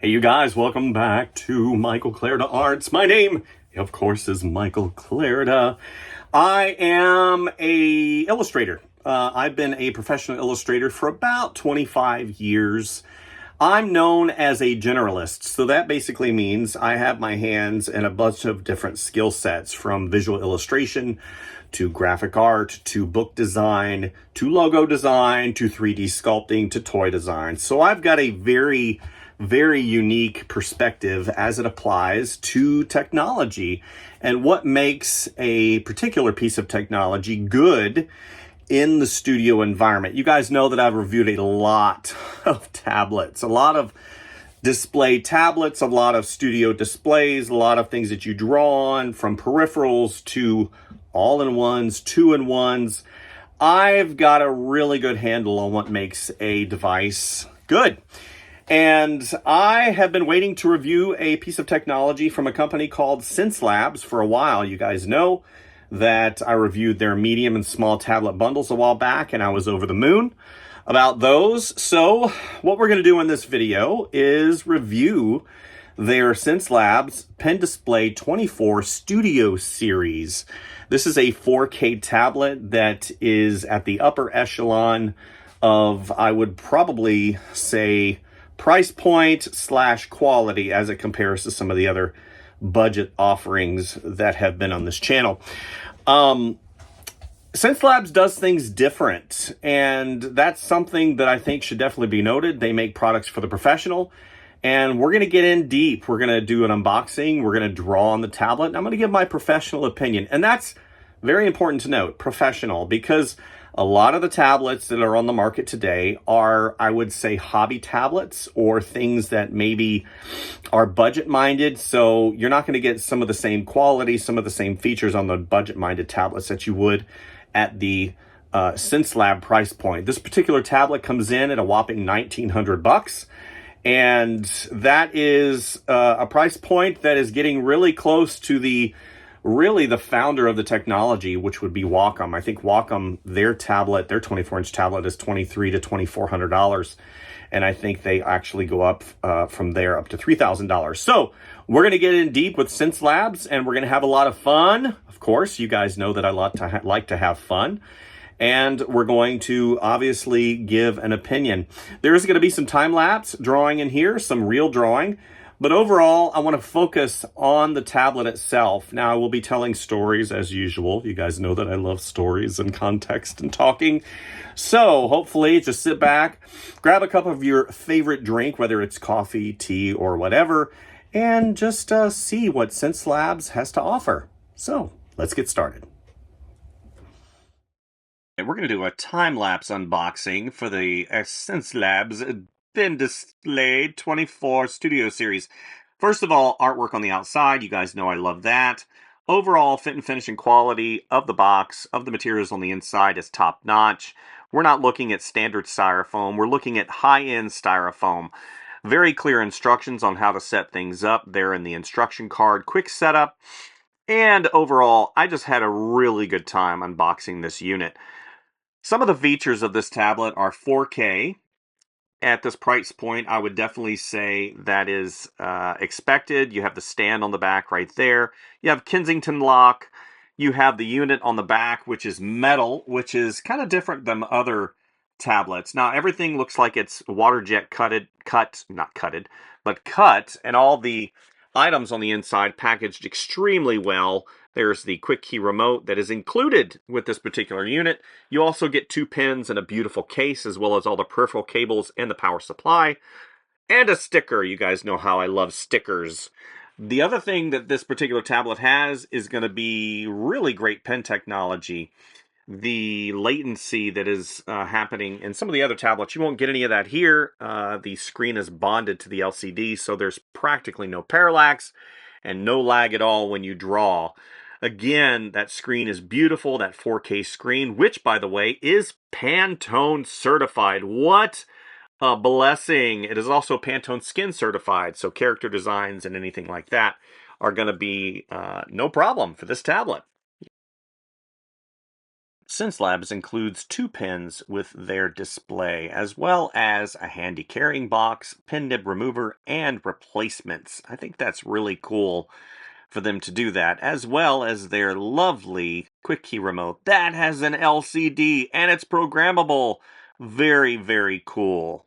Hey you guys, welcome back to Michael Clarida Arts. My name, of course, is Michael Clarida. I am a illustrator. I've been a professional illustrator for about 25 years. I'm known as a generalist, so that basically means I have my hands in a bunch of different skill sets, from visual illustration to graphic art to book design to logo design to 3D sculpting to toy design. So I've got a very unique perspective as it applies to technology and what makes a particular piece of technology good in the studio environment. You guys know that I've reviewed a lot of tablets, a lot of display tablets, a lot of studio displays, a lot of things that you draw on, from peripherals to all-in-ones, two-in-ones. I've got a really good handle on what makes a device good. And I have been waiting to review a piece of technology from a company called Xencelabs for a while. You guys know that I reviewed their medium and small tablet bundles a while back, and I was over the moon about those. So what we're going to do in this video is review their Xencelabs Pen Display 24 Studio Series. This is a 4K tablet that is at the upper echelon of, I would probably say, price point / quality as it compares to some of the other budget offerings that have been on this channel. Xencelabs does things different, and that's something that I think should definitely be noted. They make products for the professional, and we're going to get in deep. We're going to do an unboxing. We're going to draw on the tablet, and I'm going to give my professional opinion. And that's very important to note, professional, because a lot of the tablets that are on the market today are, I would say, hobby tablets or things that maybe are budget-minded. So you're not going to get some of the same quality, some of the same features on the budget-minded tablets that you would at the Xencelabs price point. This particular tablet comes in at a whopping $1,900, and that is a price point that is getting really close to the founder of the technology, which would be Wacom. I think Wacom, their 24-inch tablet is $2,300 to $2,400. And I think they actually go up from there up to $3,000. So we're going to get in deep with Xencelabs, and we're going to have a lot of fun. Of course, you guys know that I like to have fun. And we're going to obviously give an opinion. There is going to be some time-lapse drawing in here, some real drawing. But overall, I want to focus on the tablet itself. Now, I will be telling stories as usual. You guys know that I love stories and context and talking. So hopefully just sit back, grab a cup of your favorite drink, whether it's coffee, tea, or whatever, and just see what Xencelabs has to offer. So let's get started. And we're going to do a time-lapse unboxing for the Xencelabs Pen Display 24 Studio Series. First of all, artwork on the outside. You guys know I love that. Overall, fit and finish and quality of the box, of the materials on the inside, is top-notch. We're not looking at standard styrofoam. We're looking at high-end styrofoam. Very clear instructions on how to set things up there in the instruction card. Quick setup. And overall, I just had a really good time unboxing this unit. Some of the features of this tablet are 4K. At this price point, I would definitely say that is expected. You have the stand on the back right there. You have Kensington lock. You have the unit on the back, which is metal, which is kind of different than other tablets. Now, everything looks like it's water jet cut, and all the items on the inside packaged extremely well. There's the quick key remote that is included with this particular unit. You also get 2 pins and a beautiful case, as well as all the peripheral cables and the power supply. And a sticker. You guys know how I love stickers. The other thing that this particular tablet has is going to be really great pen technology. The latency that is happening in some of the other tablets, you won't get any of that here. The screen is bonded to the LCD, so there's practically no parallax and no lag at all when you draw. Again, that screen is beautiful, that 4K screen, which, by the way, is Pantone certified. What a blessing. It is also Pantone Skin certified, so character designs and anything like that are going to be no problem for this tablet. Xencelabs includes 2 pens with their display, as well as a handy carrying box, pen nib remover, and replacements. I think that's really cool for them to do that, as well as their lovely quick key remote that has an LCD and it's programmable. Very, very cool.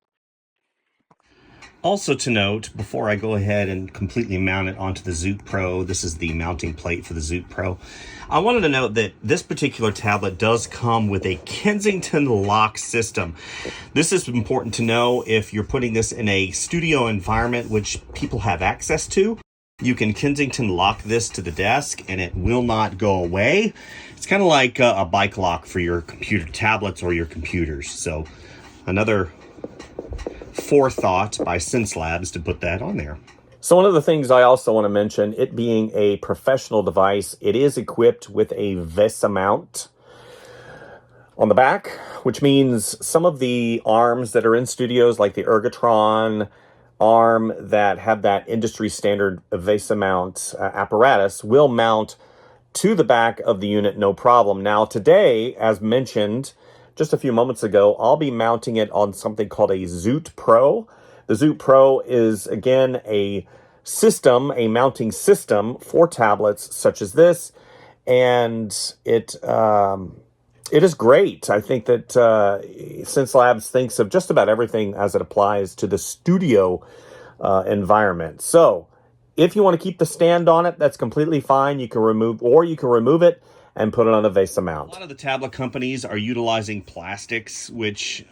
Also to note, before I go ahead and completely mount it onto the Zoot Pro, this is the mounting plate for the Zoot Pro, I wanted to note that this particular tablet does come with a Kensington lock system. This is important to know if you're putting this in a studio environment which people have access to. You can Kensington lock this to the desk and it will not go away. It's kind of like a bike lock for your computer tablets or your computers. So another forethought by Xencelabs to put that on there. So one of the things I also want to mention, it being a professional device, it is equipped with a VESA mount on the back, which means some of the arms that are in studios, like the Ergotron arm that have that industry standard VESA mount apparatus, will mount to the back of the unit no problem. Now today, as mentioned just a few moments ago, I'll be mounting it on something called a Zoot Pro. The Zoot Pro is, again, a system, a mounting system for tablets such as this, and it is great. I think that Xencelabs thinks of just about everything as it applies to the studio environment. So if you want to keep the stand on it, that's completely fine. You can remove it and put it on a VESA mount. A lot of the tablet companies are utilizing plastics, which,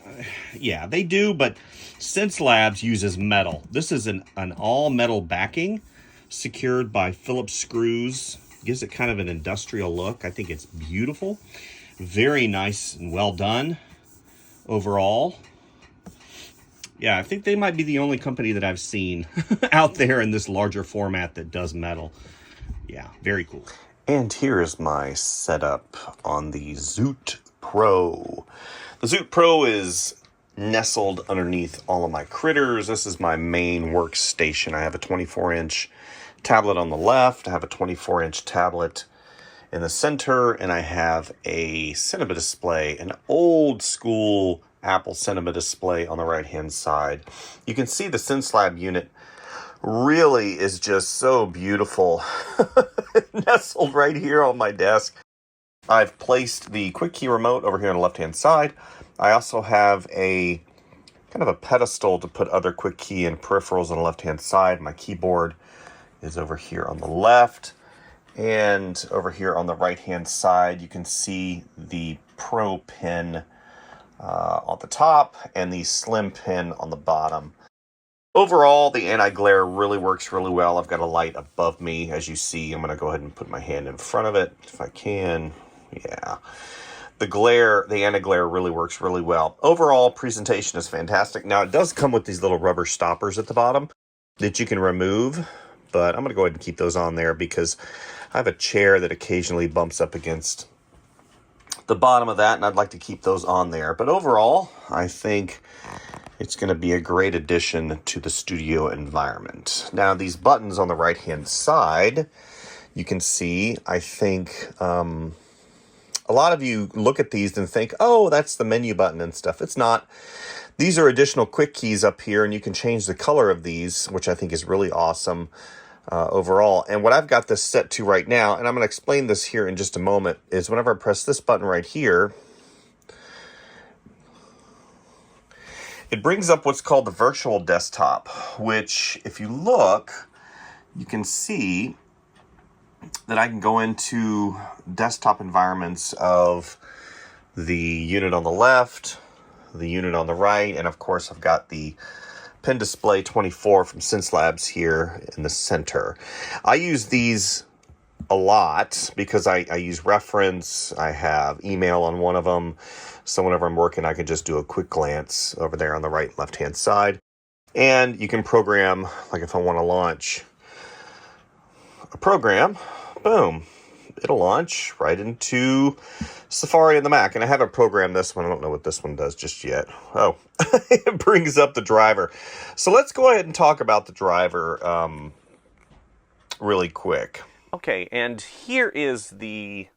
yeah, they do, but Xencelabs uses metal. This is an all-metal backing secured by Phillips screws. Gives it kind of an industrial look. I think it's beautiful. Very nice and well done overall. Yeah, I think they might be the only company that I've seen out there in this larger format that does metal. Yeah, very cool. And here is my setup on the Zoot Pro. The Zoot Pro is nestled underneath all of my critters. This is my main workstation. I have a 24-inch tablet on the left. I have a 24-inch tablet in the center, and I have a cinema display, an old school Apple cinema display on the right-hand side. You can see the Xencelabs unit really is just so beautiful. Nestled right here on my desk. I've placed the quick key remote over here on the left-hand side. I also have a kind of a pedestal to put other quick key and peripherals on the left-hand side. My keyboard is over here on the left. And over here on the right-hand side, you can see the Pro pen on the top and the Slim pen on the bottom. Overall, the anti-glare really works really well. I've got a light above me, as you see. I'm going to go ahead and put my hand in front of it, if I can. Yeah. The anti-glare really works really well. Overall, presentation is fantastic. Now, it does come with these little rubber stoppers at the bottom that you can remove, but I'm going to go ahead and keep those on there because I have a chair that occasionally bumps up against the bottom of that, and I'd like to keep those on there. But overall, I think it's going to be a great addition to the studio environment. Now, these buttons on the right-hand side, you can see, I think, a lot of you look at these and think, oh, that's the menu button and stuff. It's not. These are additional quick keys up here, and you can change the color of these, which I think is really awesome overall. And what I've got this set to right now, and I'm going to explain this here in just a moment, is whenever I press this button right here, it brings up what's called the virtual desktop, which if you look, you can see that I can go into desktop environments of the unit on the left, the unit on the right, and of course I've got the Pen Display 24 from Xencelabs here in the center. I use these a lot because I use reference. I have email on one of them. So whenever I'm working, I can just do a quick glance over there on the right and left-hand side. And you can program, like if I want to launch a program, boom, it'll launch right into Safari on the Mac. And I haven't programmed this one. I don't know what this one does just yet. Oh, it brings up the driver. So let's go ahead and talk about the driver really quick. Okay, and here is the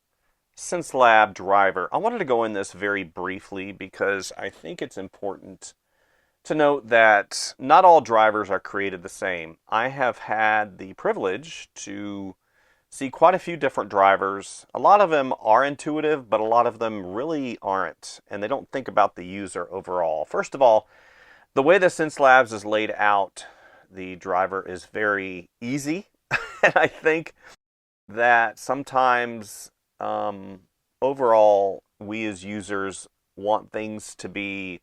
Xencelab driver. I wanted to go in this very briefly because I think it's important to note that not all drivers are created the same. I have had the privilege to see quite a few different drivers. A lot of them are intuitive, but a lot of them really aren't, and they don't think about the user overall. First of all, the way the Xencelabs is laid out, the driver is very easy, and I think that sometimes overall we as users want things to be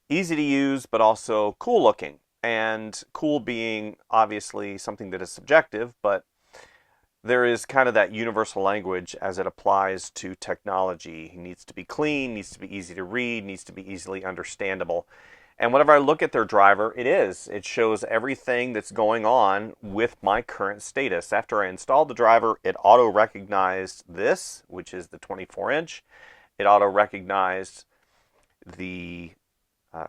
easy to use but also cool looking, and cool being obviously something that is subjective, but there is kind of that universal language as it applies to technology. It needs to be clean, needs to be easy to read, needs to be easily understandable. And whenever I look at their driver, it shows everything that's going on with my current status. After I installed the driver, it auto-recognized this, which is the 24-inch. It auto-recognized the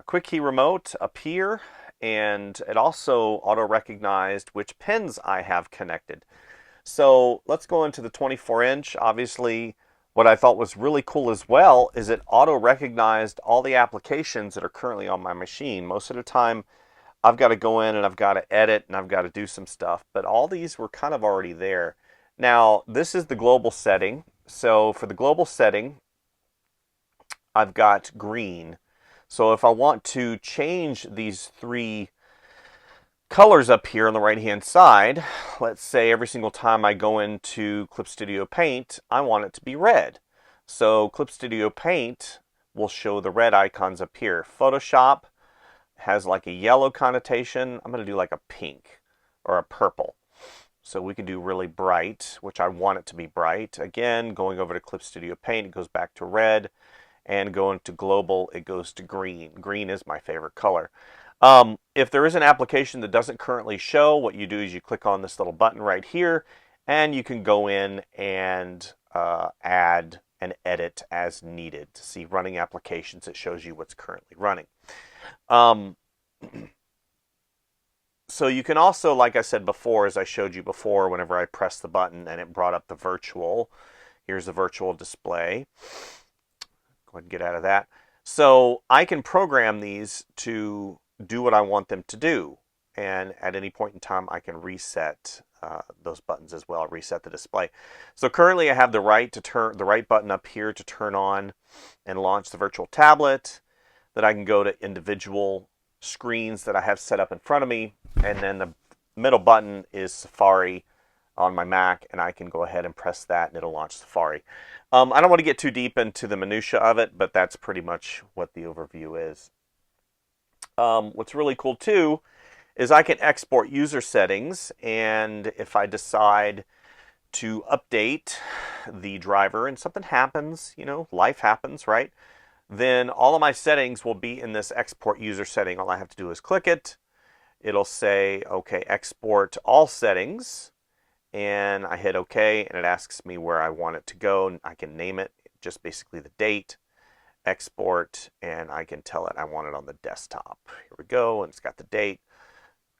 quick key remote up here, and it also auto-recognized which pins I have connected. So let's go into the 24-inch. Obviously, what I thought was really cool as well is it auto-recognized all the applications that are currently on my machine. Most of the time, I've got to go in and I've got to edit and I've got to do some stuff, but all these were kind of already there. Now, this is the global setting. So for the global setting, I've got green. So if I want to change these three colors up here on the right hand side, let's say every single time I go into Clip Studio Paint, I want it to be red. So Clip Studio Paint will show the red icons up here. Photoshop has like a yellow connotation. I'm going to do like a pink or a purple. So we can do really bright, which I want it to be bright. Again, going over to Clip Studio Paint, it goes back to red. And going to global, it goes to green. Green is my favorite color. If there is an application that doesn't currently show, what you do is you click on this little button right here, and you can go in and add and edit as needed. To see running applications, it shows you what's currently running. So you can also, like I said before, as I showed you before, whenever I pressed the button and it brought up the virtual, here's the virtual display. Go ahead and get out of that. So I can program these to do what I want them to do. And at any point in time, I can reset those buttons as well, reset the display. So currently I have the right button up here to turn on and launch the virtual tablet. That I can go to individual screens that I have set up in front of me. And then the middle button is Safari on my Mac, and I can go ahead and press that and it'll launch Safari. I don't want to get too deep into the minutia of it, but that's pretty much what the overview is. What's really cool too is I can export user settings, and if I decide to update the driver and something happens, life happens, right? Then all of my settings will be in this export user setting. All I have to do is click it. It'll say, okay, export all settings. And I hit OK, and it asks me where I want it to go, and I can name it, just basically the date, export, and I can tell it I want it on the desktop. Here we go, and it's got the date.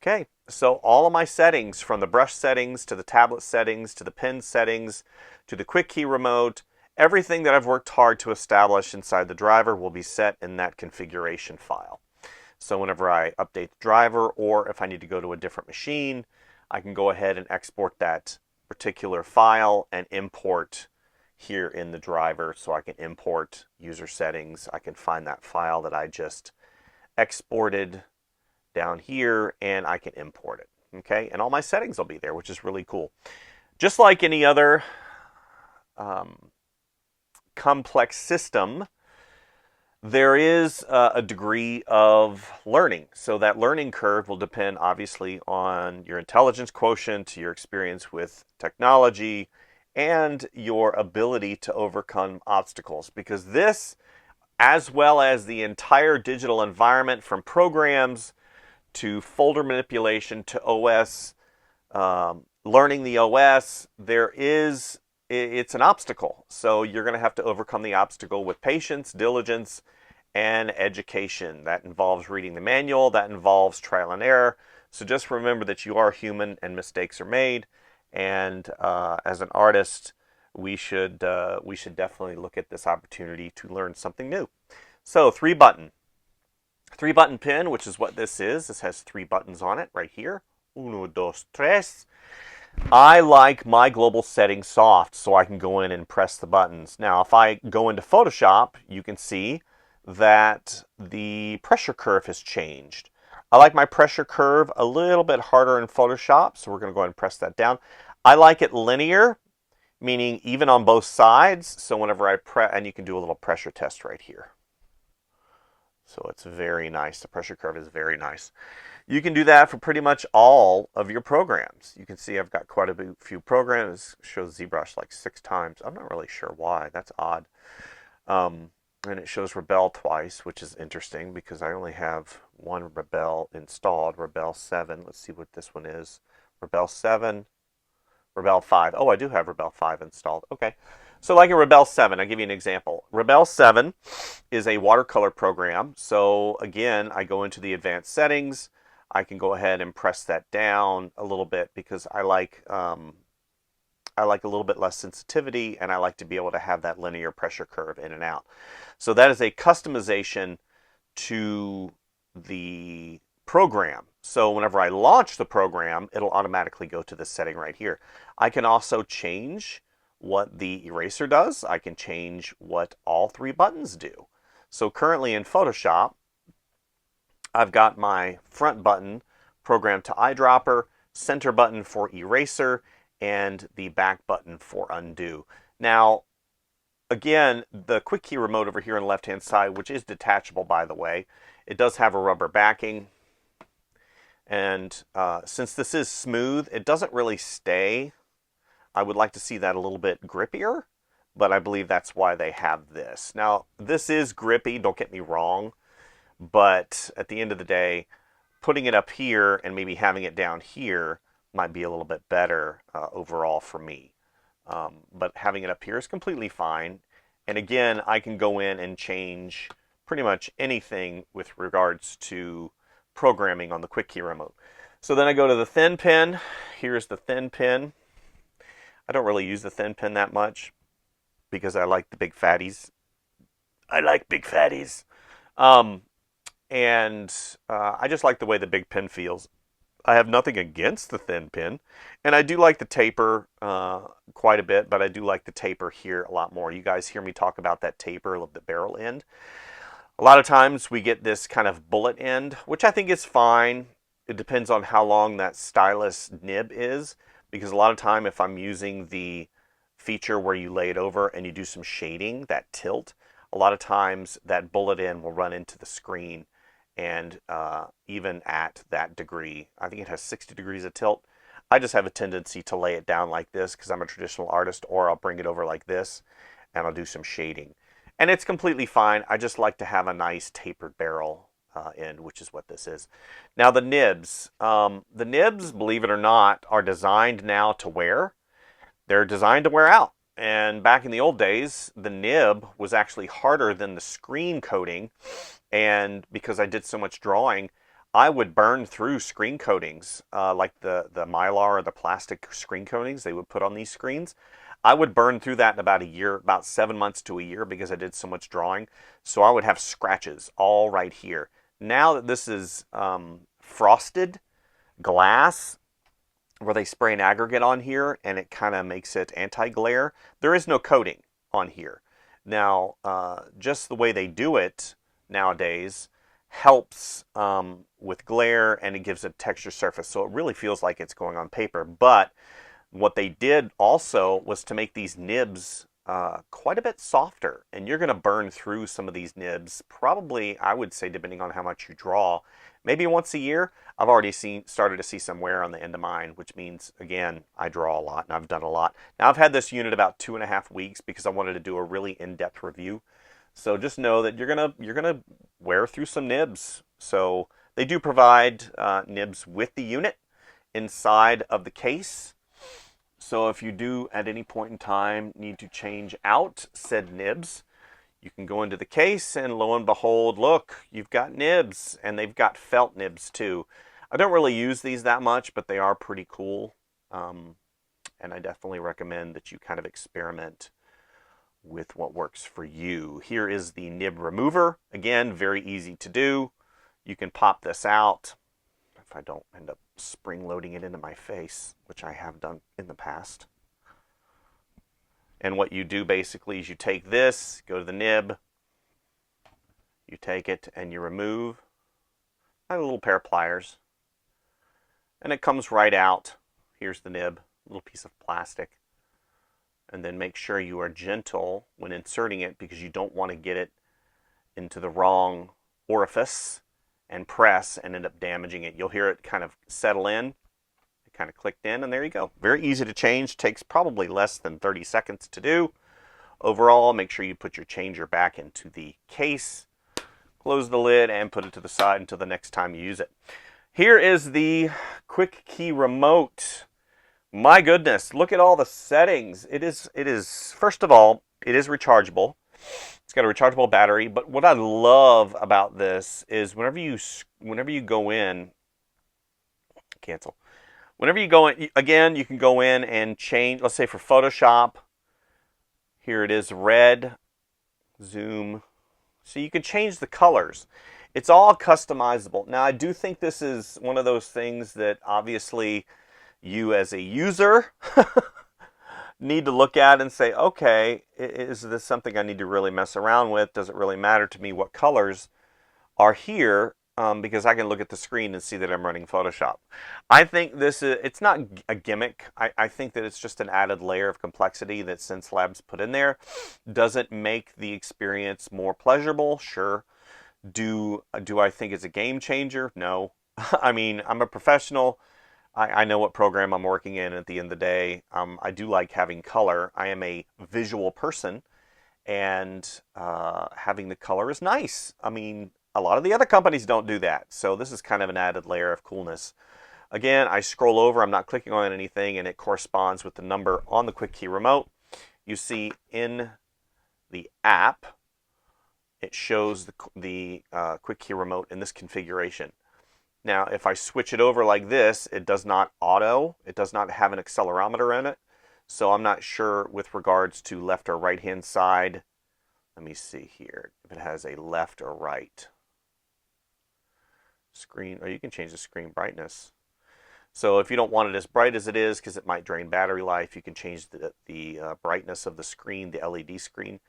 Okay, so all of my settings, from the brush settings to the tablet settings to the pen settings to the quick key remote, everything that I've worked hard to establish inside the driver will be set in that configuration file. So whenever I update the driver, or if I need to go to a different machine, I can go ahead and export that particular file and import here in the driver. So I can import user settings. I can find that file that I just exported down here, and I can import it. Okay, and all my settings will be there, which is really cool. Just like any other complex system, there is a degree of learning. So that learning curve will depend obviously on your intelligence quotient, your experience with technology, and your ability to overcome obstacles. Because this, as well as the entire digital environment, from programs to folder manipulation to OS, learning the OS, it's an obstacle. So you're going to have to overcome the obstacle with patience, diligence, and education. That involves reading the manual. That involves trial and error. So just remember that you are human and mistakes are made. And as an artist, we should definitely look at this opportunity to learn something new. So 3-button pen, which is what this is. This has 3 buttons on it right here. Uno, dos, tres. I like my global settings soft, so I can go in and press the buttons. Now, if I go into Photoshop, you can see that the pressure curve has changed. I like my pressure curve a little bit harder in Photoshop, so we're going to go ahead and press that down. I like it linear, meaning even on both sides, so whenever I press, and you can do a little pressure test right here. So it's very nice. The pressure curve is very nice. You can do that for pretty much all of your programs. You can see I've got quite a few programs. It shows ZBrush like 6 times. I'm not really sure why. That's odd. And it shows Rebelle twice, which is interesting because I only have one Rebelle installed, Rebelle 7. Let's see what this one is. Rebelle 7, Rebelle 5. Oh, I do have Rebelle 5 installed. Okay. So like in Rebelle 7, I'll give you an example. Rebelle 7 is a watercolor program. So again, I go into the advanced settings. I can go ahead and press that down a little bit because I like a little bit less sensitivity, and I like to be able to have that linear pressure curve in and out. So that is a customization to the program. So whenever I launch the program, it'll automatically go to this setting right here. I can also change what the eraser does. I can change what all 3 buttons do. So currently in Photoshop, I've got my front button programmed to eyedropper, center button for eraser, and the back button for undo. Now, again, the quick key remote over here on the left-hand side, which is detachable, by the way, it does have a rubber backing. And since this is smooth, it doesn't really stay. I would like to see that a little bit grippier, but I believe that's why they have this. Now, this is grippy, don't get me wrong. But at the end of the day, putting it up here and maybe having it down here might be a little bit better overall for me. But having it up here is completely fine. And again, I can go in and change pretty much anything with regards to programming on the quick key remote. So then I go to the thin pen. Here's the thin pen. I don't really use the thin pen that much because I like the big fatties. I like big fatties. And I just like the way the big pen feels. I have nothing against the thin pen, and I do like the taper quite a bit, but I do like the taper here a lot more. You guys hear me talk about that taper of the barrel end. A lot of times we get this kind of bullet end, which I think is fine. It depends on how long that stylus nib is, because a lot of time if I'm using the feature where you lay it over and you do some shading, that tilt, a lot of times that bullet end will run into the screen. And even at that degree, I think it has 60 degrees of tilt. I just have a tendency to lay it down like this because I'm a traditional artist, or I'll bring it over like this and I'll do some shading. And it's completely fine. I just like to have a nice tapered barrel end, which is what this is. Now the nibs. The nibs, believe it or not, are designed now to wear. They're designed to wear out. And back in the old days, the nib was actually harder than the screen coating. And because I did so much drawing, I would burn through screen coatings, like the Mylar or the plastic screen coatings they would put on these screens. I would burn through that in about a year, about 7 months to a year, because I did so much drawing. So I would have scratches all right here. Now that this is frosted glass, where they spray an aggregate on here and it kind of makes it anti-glare, there is no coating on here. Now, just the way they do it nowadays helps with glare, and it gives a texture surface, so it really feels like it's going on paper. But what they did also was to make these nibs quite a bit softer, and you're going to burn through some of these nibs probably, I would say, depending on how much you draw, maybe once a year. I've already started to see some wear on the end of mine, which means, again, I draw a lot and I've done a lot. Now I've had this unit about 2.5 weeks because I wanted to do a really in-depth review. So just know that you're gonna wear through some nibs. So they do provide nibs with the unit inside of the case. So if you do at any point in time need to change out said nibs, you can go into the case and lo and behold, look, you've got nibs, and they've got felt nibs too. I don't really use these that much, but they are pretty cool. and I definitely recommend that you kind of experiment with what works for you. Here is the nib remover. Again, very easy to do. You can pop this out if I don't end up spring loading it into my face, which I have done in the past. And what you do basically is you take this, go to the nib, you take it and you remove. I have a little pair of pliers, and it comes right out. Here's the nib, a little piece of plastic. And then make sure you are gentle when inserting it, because you don't want to get it into the wrong orifice and press and end up damaging it. You'll hear it kind of settle in. It kind of clicked in, and there you go. Very easy to change. Takes probably less than 30 seconds to do. Overall, make sure you put your changer back into the case, close the lid, and put it to the side until the next time you use it. Here is the quick key remote. My goodness, look at all the settings. It is, first of all, it is rechargeable. It's got a rechargeable battery, but what I love about this is whenever you go in, cancel. Whenever you go in, again, you can go in and change, let's say for Photoshop, here it is red, zoom. So you can change the colors. It's all customizable. Now, I do think this is one of those things that obviously you as a user need to look at and say, okay, is this something I need to really mess around with? Does it really matter to me what colors are here? Because I can look at the screen and see that I'm running Photoshop. I think this is, it's not a gimmick. I think that it's just an added layer of complexity that Xencelabs put in there. Does it make the experience more pleasurable? Sure. Do I think it's a game changer? No. I mean, I'm a professional. I know what program I'm working in at the end of the day. I do like having color. I am a visual person, and having the color is nice. I mean, a lot of the other companies don't do that. So this is kind of an added layer of coolness. Again, I scroll over. I'm not clicking on anything, and it corresponds with the number on the quick key remote. You see in the app, it shows the quick key remote in this configuration. Now, if I switch it over like this, it does not auto. It does not have an accelerometer in it. So I'm not sure with regards to left or right hand side. Let me see here if it has a left or right screen, or you can change the screen brightness. So if you don't want it as bright as it is, because it might drain battery life, you can change the brightness of the screen, the LED screen.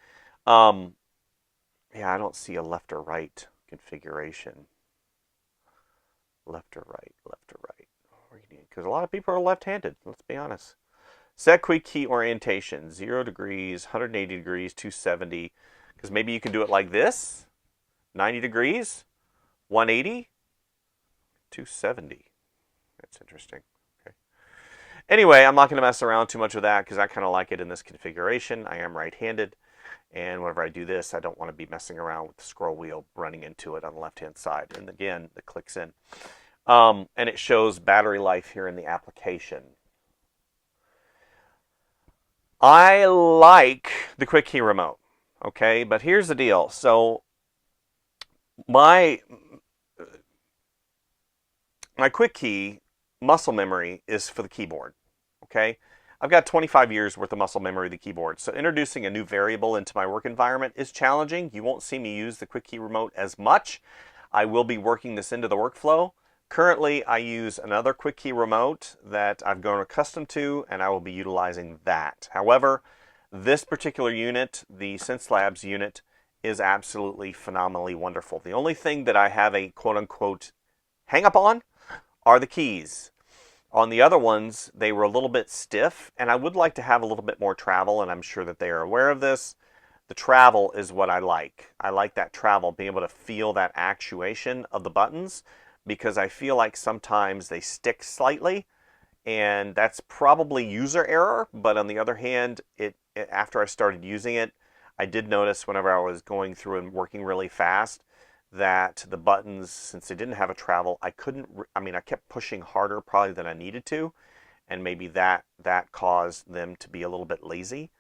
Yeah, I don't see a left or right configuration. Left or right, left or right. Because a lot of people are left-handed, let's be honest. Set quick key orientation, 0 degrees, 180 degrees, 270. Because maybe you can do it like this, 90 degrees, 180, 270. That's interesting. Okay. Anyway, I'm not going to mess around too much with that because I kind of like it in this configuration. I am right-handed. And whenever I do this, I don't want to be messing around with the scroll wheel running into it on the left-hand side. And again, it clicks in. And it shows battery life here in the application. I like the quick key remote, okay? But here's the deal. So my quick key muscle memory is for the keyboard, okay? I've got 25 years worth of muscle memory of the keyboard, so introducing a new variable into my work environment is challenging. You won't see me use the quick key remote as much. I will be working this into the workflow. Currently, I use another quick key remote that I've grown accustomed to, and I will be utilizing that. However, this particular unit, the Xencelabs unit, is absolutely phenomenally wonderful. The only thing that I have a quote-unquote hang-up on are the keys. On the other ones, they were a little bit stiff, and I would like to have a little bit more travel, and I'm sure that they are aware of this. The travel is what I like. I like that travel, being able to feel that actuation of the buttons, because I feel like sometimes they stick slightly, and that's probably user error, but on the other hand, after I started using it, I did notice whenever I was going through and working really fast, that the buttons, since they didn't have a travel, I kept pushing harder probably than I needed to, and maybe that caused them to be a little bit lazy.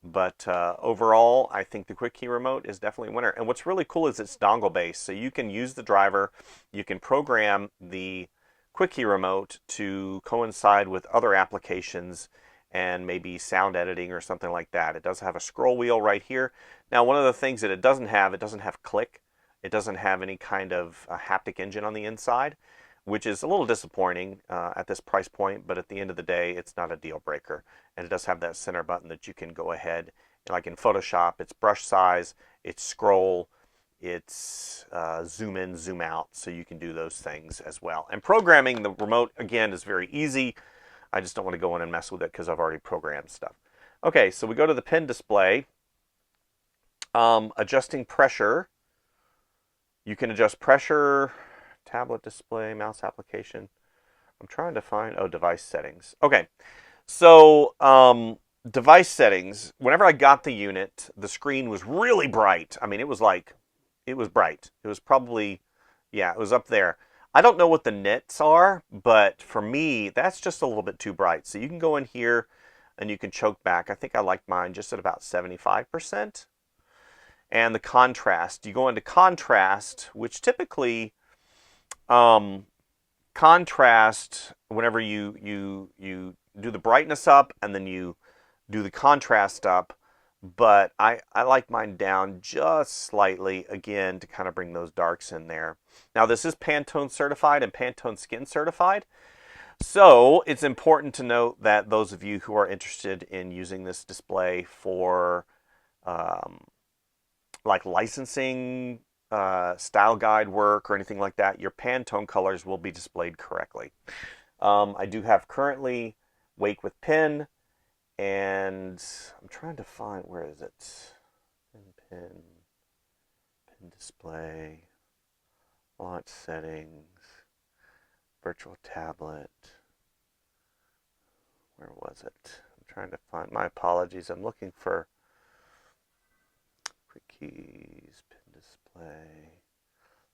But overall, I think the quick key remote is definitely a winner. And what's really cool is it's dongle based, so you can use the driver, you can program the quick key remote to coincide with other applications, and maybe sound editing or something like that. It does have a scroll wheel right here. Now, one of the things that it doesn't have click. It doesn't have any kind of haptic engine on the inside, which is a little disappointing at this price point, but at the end of the day, it's not a deal breaker. And it does have that center button that you can go ahead, like in Photoshop, it's brush size, it's scroll, it's zoom in, zoom out, so you can do those things as well. And programming the remote, again, is very easy. I just don't want to go in and mess with it because I've already programmed stuff. Okay, so we go to the pen display. Adjusting pressure. You can adjust pressure, tablet display, mouse application. I'm trying to find, oh, device settings. Okay, so device settings, whenever I got the unit, the screen was really bright. I mean, it was bright. It was probably, yeah, it was up there. I don't know what the nits are, but for me, that's just a little bit too bright. So you can go in here and you can choke back. I think I like mine just at about 75%. And the contrast, you go into contrast, which typically contrast, whenever you do the brightness up and then you do the contrast up, but I like mine down just slightly, again, to kind of bring those darks in there. Now, this is Pantone certified and Pantone Skin certified, so it's important to note that those of you who are interested in using this display for like licensing, style guide work, or anything like that, your Pantone colors will be displayed correctly. I do have currently Wake with Pen, and I'm trying to find, where is it? Pen display, launch settings, virtual tablet. Where was it? I'm trying to find, my apologies, I'm looking for keys, pen display,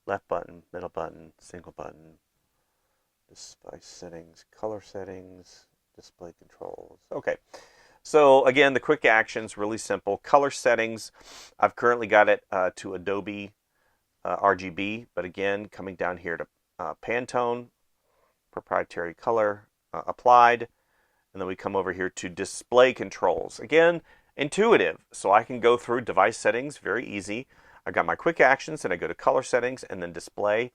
left button, middle button, single button, device settings, color settings, display controls. Okay, so again, the quick actions, really simple. Color settings, I've currently got it to Adobe RGB, but again, coming down here to Pantone, proprietary color, applied, and then we come over here to display controls. Again, intuitive, so I can go through device settings, very easy. I got my quick actions, and I go to color settings and then display.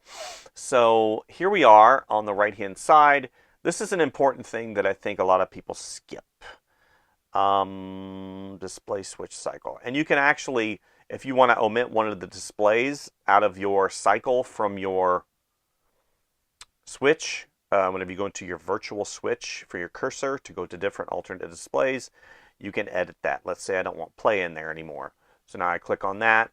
So here we are on the right hand side. This is an important thing that I think a lot of people skip. Display switch cycle, and you can actually, if you want to omit one of the displays out of your cycle from your switch, whenever you go into your virtual switch for your cursor to go to different alternate displays, you can edit that. Let's say I don't want play in there anymore. So now I click on that,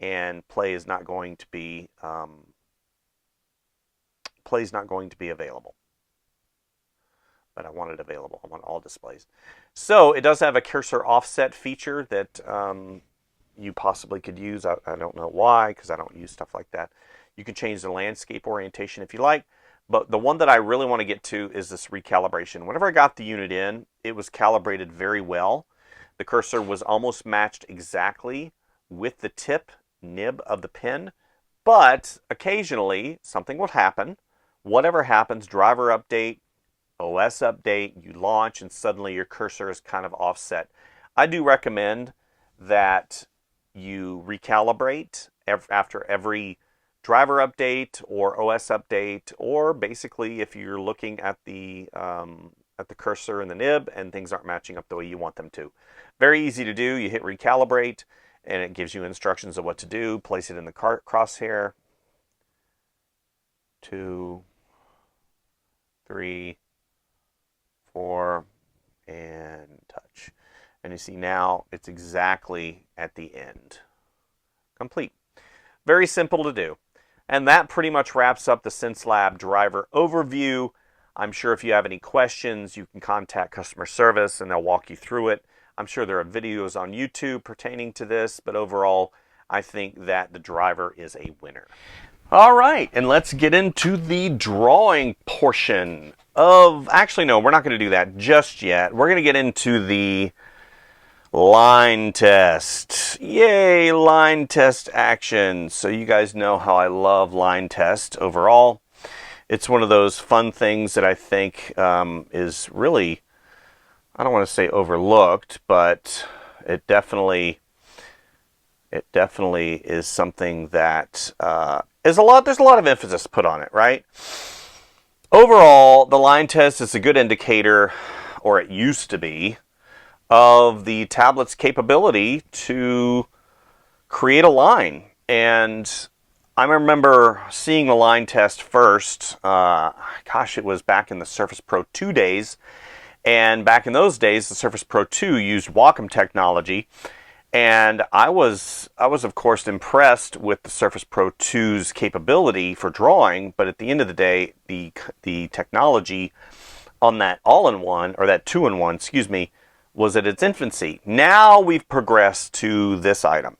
and play is not going to be available. But I want it available. I want all displays. So it does have a cursor offset feature that you possibly could use. I don't know why, because I don't use stuff like that. You can change the landscape orientation if you like. But the one that I really want to get to is this recalibration. Whenever I got the unit in, it was calibrated very well. The cursor was almost matched exactly with the tip nib of the pen. But occasionally, something will happen. Whatever happens, driver update, OS update, you launch, and suddenly your cursor is kind of offset. I do recommend that you recalibrate after every driver update or OS update, or basically if you're looking at the cursor and the nib and things aren't matching up the way you want them to. Very easy to do. You hit recalibrate and it gives you instructions of what to do. Place it in the crosshair. 2, 3, 4, and touch. And you see now it's exactly at the end. Complete. Very simple to do. And that pretty much wraps up the Xencelabs driver overview. I'm sure if you have any questions, you can contact customer service and they'll walk you through it. I'm sure there are videos on YouTube pertaining to this, but overall, I think that the driver is a winner. All right, and let's get into the drawing portion of, actually no, we're not going to do that just yet. We're going to get into the line test. Yay, line test action. So you guys know how I love line test overall. It's one of those fun things that I think is really I don't want to say overlooked, but it definitely is something that there's a lot of emphasis put on it, right? Overall, the line test is a good indicator, or it used to be, of the tablet's capability to create a line. And I remember seeing the line test first, gosh, it was back in the Surface Pro 2 days. And back in those days, the Surface Pro 2 used Wacom technology. And I was of course impressed with the Surface Pro 2's capability for drawing, but at the end of the day, the technology on that all-in-one, or that two-in-one, excuse me, was at its infancy. Now we've progressed to this item.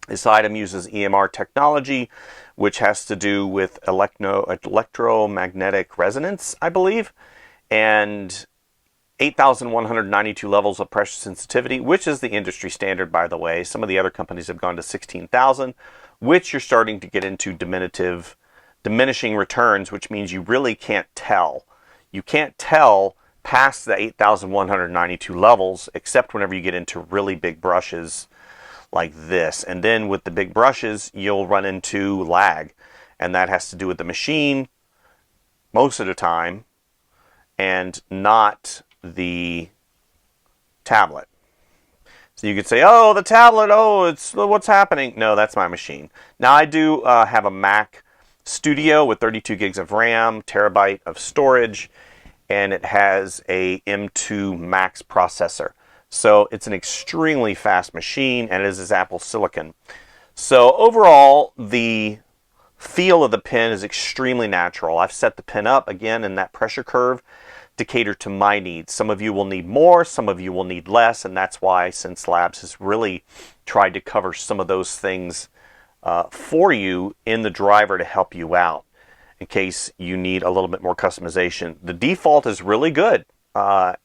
This item uses EMR technology, which has to do with electromagnetic resonance, I believe, and 8,192 levels of pressure sensitivity, which is the industry standard, by the way. Some of the other companies have gone to 16,000, which you're starting to get into diminishing returns, which means you really can't tell. You can't tell past the 8,192 levels, except whenever you get into really big brushes like this. And then with the big brushes, you'll run into lag. And that has to do with the machine most of the time, and not the tablet. So you could say, oh, the tablet, oh, it's what's happening. No, that's my machine. Now I do have a Mac Studio with 32 gigs of RAM, terabyte of storage, and it has a M2 Max processor. So it's an extremely fast machine, and it is Apple Silicon. So overall, the feel of the pen is extremely natural. I've set the pen up again in that pressure curve to cater to my needs. Some of you will need more, some of you will need less, and that's why Xencelabs has really tried to cover some of those things for you in the driver to help you out in case you need a little bit more customization. The default is really good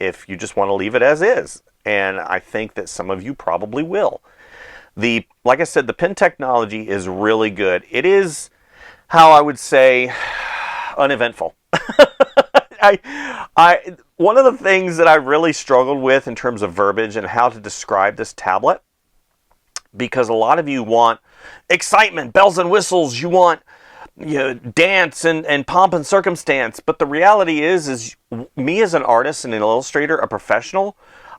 if you just want to leave it as is, and I think that some of you probably will. Like I said, the pen technology is really good. It is, how I would say, uneventful. One of the things that I really struggled with in terms of verbiage and how to describe this tablet, because a lot of you want excitement, bells and whistles, you want dance and pomp and circumstance, but the reality is me as an artist and an illustrator, a professional,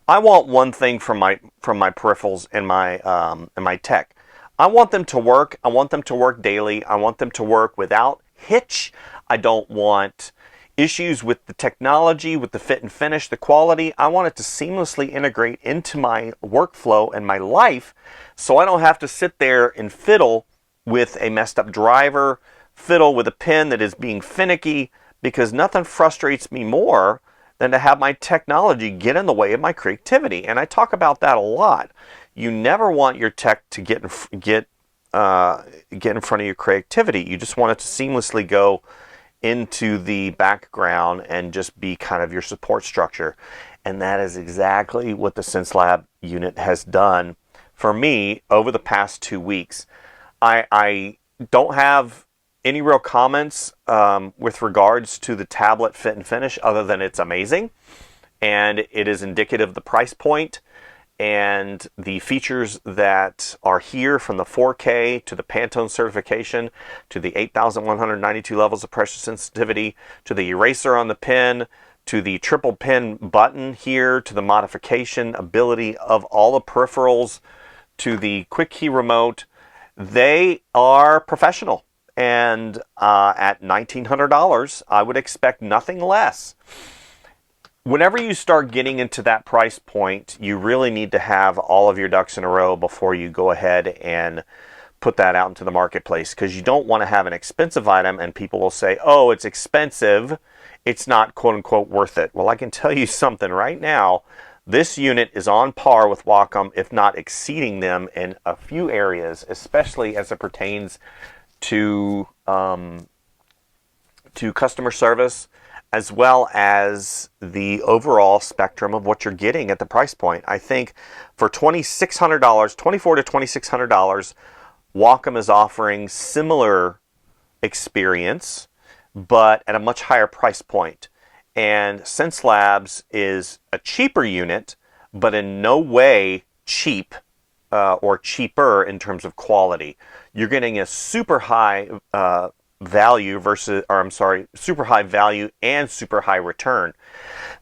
I want one thing from my peripherals and my tech. I want them to work. I want them to work daily. I want them to work without hitch. I don't want issues with the technology, with the fit and finish, the quality. I want it to seamlessly integrate into my workflow and my life, so I don't have to sit there and fiddle with a messed up driver, fiddle with a pen that is being finicky, because nothing frustrates me more than to have my technology get in the way of my creativity. And I talk about that a lot. You never want your tech to get in front of your creativity. You just want it to seamlessly go into the background and just be kind of your support structure. And that is exactly what the Xencelab unit has done for me over the past 2 weeks. I don't have any real comments with regards to the tablet fit and finish, other than it's amazing, and it is indicative of the price point and the features that are here, from the 4K to the Pantone certification to the 8,192 levels of pressure sensitivity to the eraser on the pen to the triple pen button here to the modification ability of all the peripherals to the quick key remote. They are professional, and at $1,900 I would expect nothing less. Whenever you start getting into that price point, you really need to have all of your ducks in a row before you go ahead and put that out into the marketplace, because you don't want to have an expensive item and people will say, oh, it's expensive, it's not quote unquote worth it. Well, I can tell you something right now. This unit is on par with Wacom, if not exceeding them in a few areas, especially as it pertains to customer service, as well as the overall spectrum of what you're getting at the price point. I think for $2,600, $2,400 to $2,600, Wacom is offering similar experience, but at a much higher price point. And Xencelabs is a cheaper unit, but in no way cheap or cheaper in terms of quality. You're getting a super high value versus, or I'm sorry, super high value and super high return.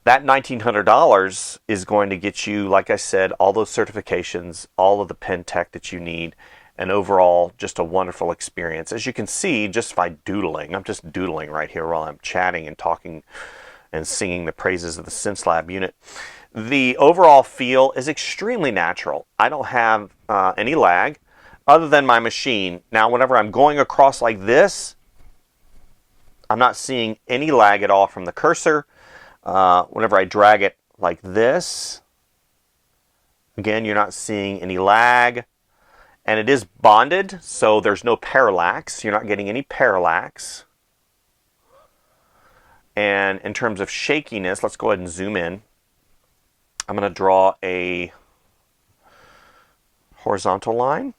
That $1,900 is going to get you, like I said, all those certifications, all of the pen tech that you need, and overall just a wonderful experience. As you can see, just by doodling, I'm just doodling right here while I'm chatting and talking and singing the praises of the Xencelab unit. The overall feel is extremely natural. I don't have any lag other than my machine. Now, whenever I'm going across like this, I'm not seeing any lag at all from the cursor. Whenever I drag it like this, again, you're not seeing any lag. And it is bonded, so there's no parallax. You're not getting any parallax. And in terms of shakiness, let's go ahead and zoom in. I'm going to draw a horizontal line,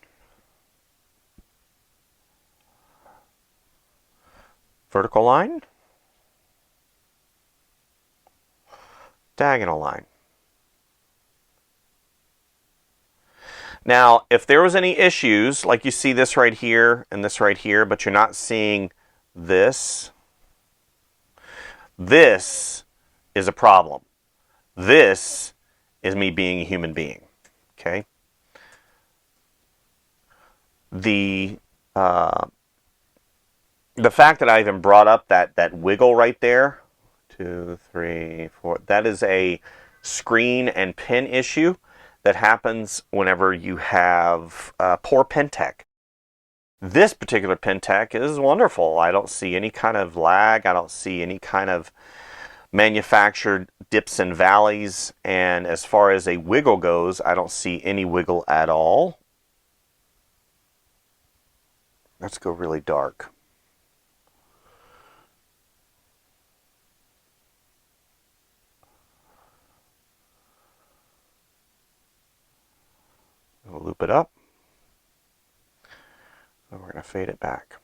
vertical line, diagonal line. Now, if there was any issues, like you see this right here and this right here, but you're not seeing this, this is a problem. This is me being a human being. Okay? The fact that I even brought up that wiggle right there, 2, 3, 4, that is a screen and pen issue that happens whenever you have poor pen tech. This particular pen tech is wonderful. I don't see any kind of lag. I don't see any kind of manufactured dips and valleys. And as far as a wiggle goes, I don't see any wiggle at all. Let's go really dark. We'll loop it up. And we're going to fade it back.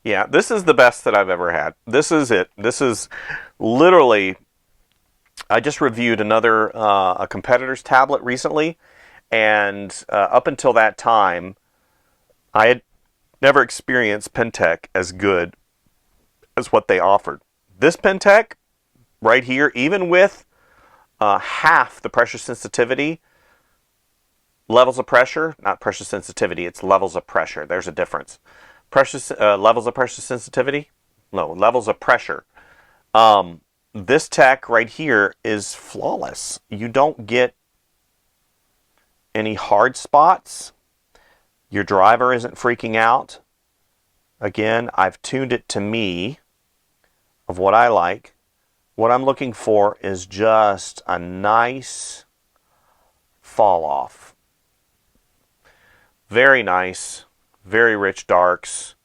Yeah, this is the best that I've ever had. This is it. This is literally, I just reviewed another, a competitor's tablet recently, and up until that time, I had never experienced pen tech as good as what they offered. This pen tech, right here, even with half the pressure sensitivity, levels of pressure, not pressure sensitivity, it's levels of pressure. There's a difference. Levels of pressure sensitivity? No, levels of pressure. This tech right here is flawless. You don't get any hard spots. Your driver isn't freaking out. Again, I've tuned it to me of what I like. What I'm looking for is just a nice fall off. Very nice, very rich darks.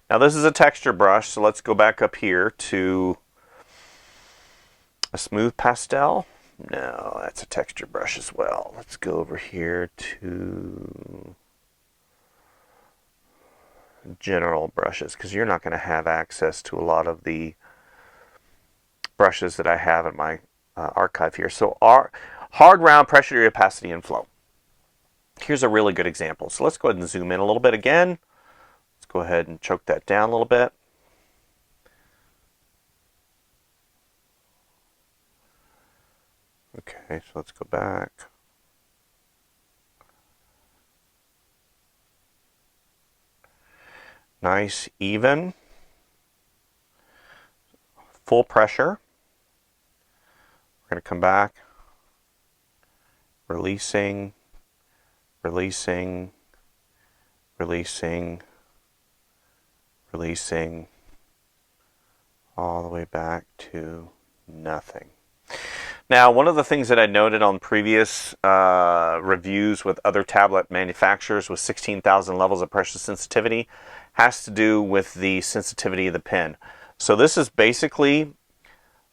Now this is a texture brush, so let's go back up here to a smooth pastel. No, that's a texture brush as well. Let's go over here to general brushes, because you're not going to have access to a lot of the brushes that I have in my archive here. So our hard round, pressure, opacity, and flow. Here's a really good example. So let's go ahead and zoom in a little bit again. Let's go ahead and choke that down a little bit. Okay, so let's go back. Nice, even, full pressure. We're going to come back, releasing, releasing, releasing, releasing, all the way back to nothing. Now, one of the things that I noted on previous reviews with other tablet manufacturers with 16,000 levels of pressure sensitivity has to do with the sensitivity of the pen. So this is basically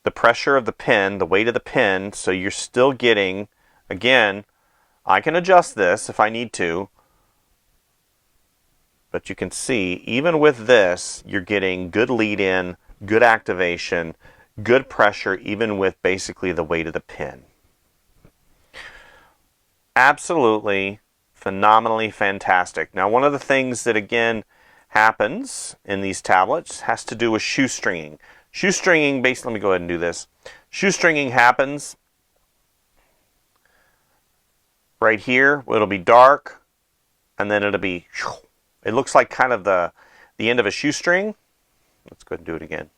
the pressure of the pen, the weight of the pen, so you're still getting, again, I can adjust this if I need to. But you can see, even with this, you're getting good lead in, good activation, good pressure, even with basically the weight of the pen. Absolutely phenomenally fantastic. Now, one of the things that again happens in these tablets has to do with shoestringing. Shoestringing, basically, let me go ahead and do this. Shoestringing happens right here. It'll be dark, and then it'll be, it looks like kind of the end of a shoestring. Let's go ahead and do it again.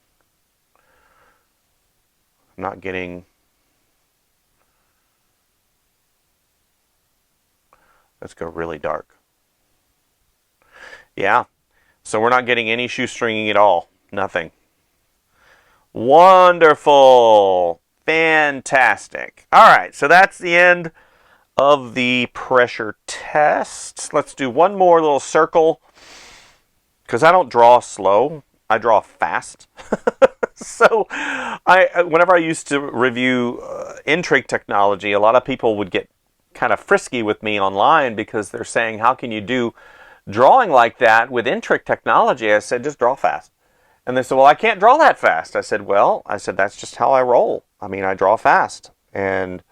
I'm not getting, let's go really dark. Yeah, so we're not getting any shoestringing at all. Nothing. Wonderful. Fantastic. All right, so that's the end of the pressure test. Let's do one more little circle, because I don't draw slow. I draw fast. So whenever I used to review Intrigue technology, a lot of people would get kind of frisky with me online because they're saying, how can you do drawing like that with Intrigue technology? I said, just draw fast. And they said, well, I can't draw that fast. I said, that's just how I roll. I mean, I draw fast. And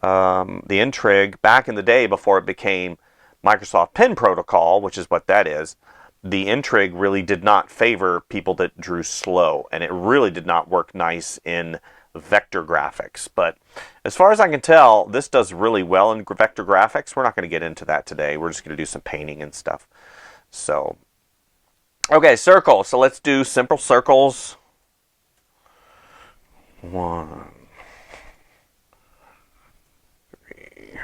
the Intrigue, back in the day before it became Microsoft Pen Protocol, which is what that is, the Intrigue really did not favor people that drew slow, and it really did not work nice in vector graphics. But as far as I can tell, this does really well in vector graphics. We're not going to get into that today. We're just going to do some painting and stuff. So, okay, circle. So let's do simple circles. 1, 3.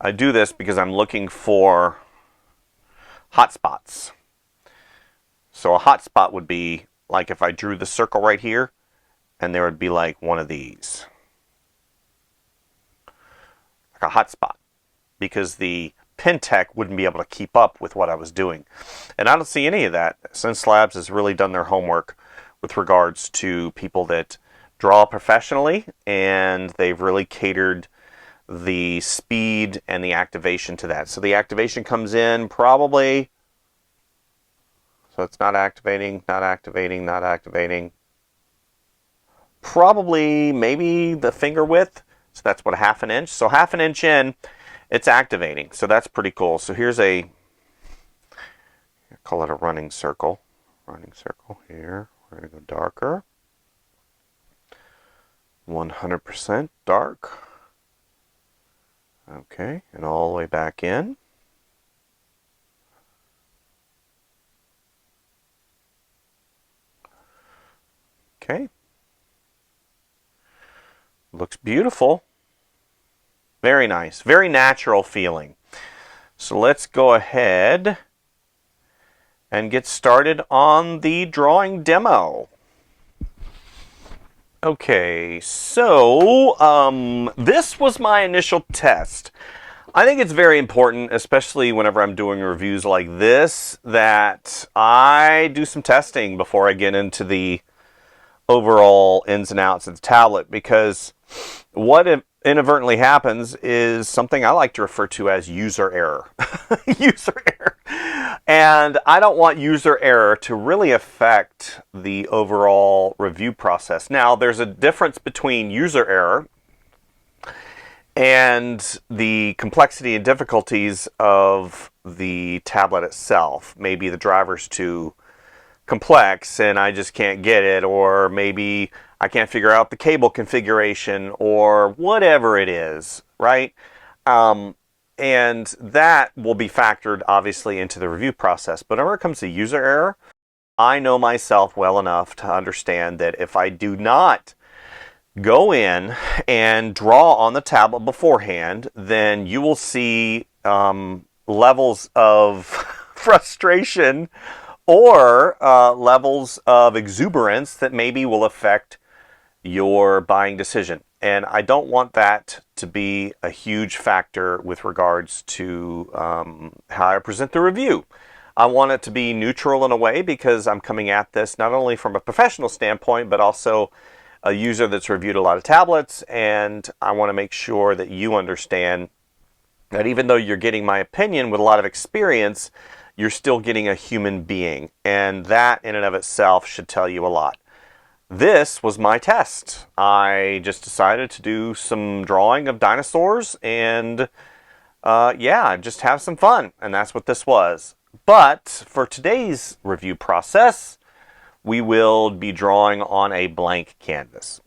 I do this because I'm looking for hot spots. So a hot spot would be like if I drew the circle right here, and there would be like one of these. Like a hot spot. Because the Pentec wouldn't be able to keep up with what I was doing. And I don't see any of that. Xencelabs has really done their homework with regards to people that draw professionally, and they've really catered the speed and the activation to that. So the activation comes in probably, so it's not activating, not activating, not activating. Probably maybe the finger width. So that's what, a 1/2 inch. So 1/2 inch in, it's activating. So that's pretty cool. So here's a, I call it a running circle. Running circle here. We're going to go darker. 100% dark. Okay, and all the way back in. Okay. Looks beautiful. Very nice. Very natural feeling. So let's go ahead and get started on the drawing demo. Okay, so this was my initial test. I think it's very important, especially whenever I'm doing reviews like this, that I do some testing before I get into the overall ins and outs of the tablet, because what inadvertently happens is something I like to refer to as user error. User error. And I don't want user error to really affect the overall review process. Now, there's a difference between user error and the complexity and difficulties of the tablet itself. Maybe the driver's too complex and I just can't get it, or maybe I can't figure out the cable configuration, or whatever it is, right? And that will be factored, obviously, into the review process. But whenever it comes to user error, I know myself well enough to understand that if I do not go in and draw on the tablet beforehand, then you will see levels of frustration or levels of exuberance that maybe will affect your buying decision. And I don't want that to be a huge factor with regards to how I present the review. I want it to be neutral in a way, because I'm coming at this not only from a professional standpoint, but also a user that's reviewed a lot of tablets, and I want to make sure that you understand that even though you're getting my opinion with a lot of experience, you're still getting a human being. And that in and of itself should tell you a lot. This was my test. I just decided to do some drawing of dinosaurs and yeah, just have some fun. And that's what this was. But for today's review process, we will be drawing on a blank canvas.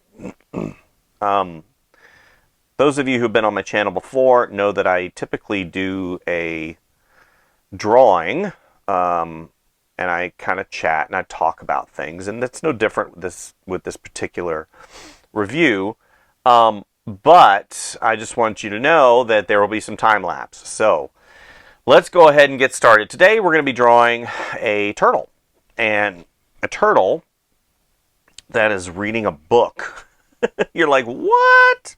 Those of you who've been on my channel before know that I typically do a drawing and I kind of chat and I talk about things, and that's no different with this particular review. But I just want you to know that there will be some time lapse. So let's go ahead and get started. Today we're going to be drawing a turtle, and a turtle that is reading a book. You're like, what?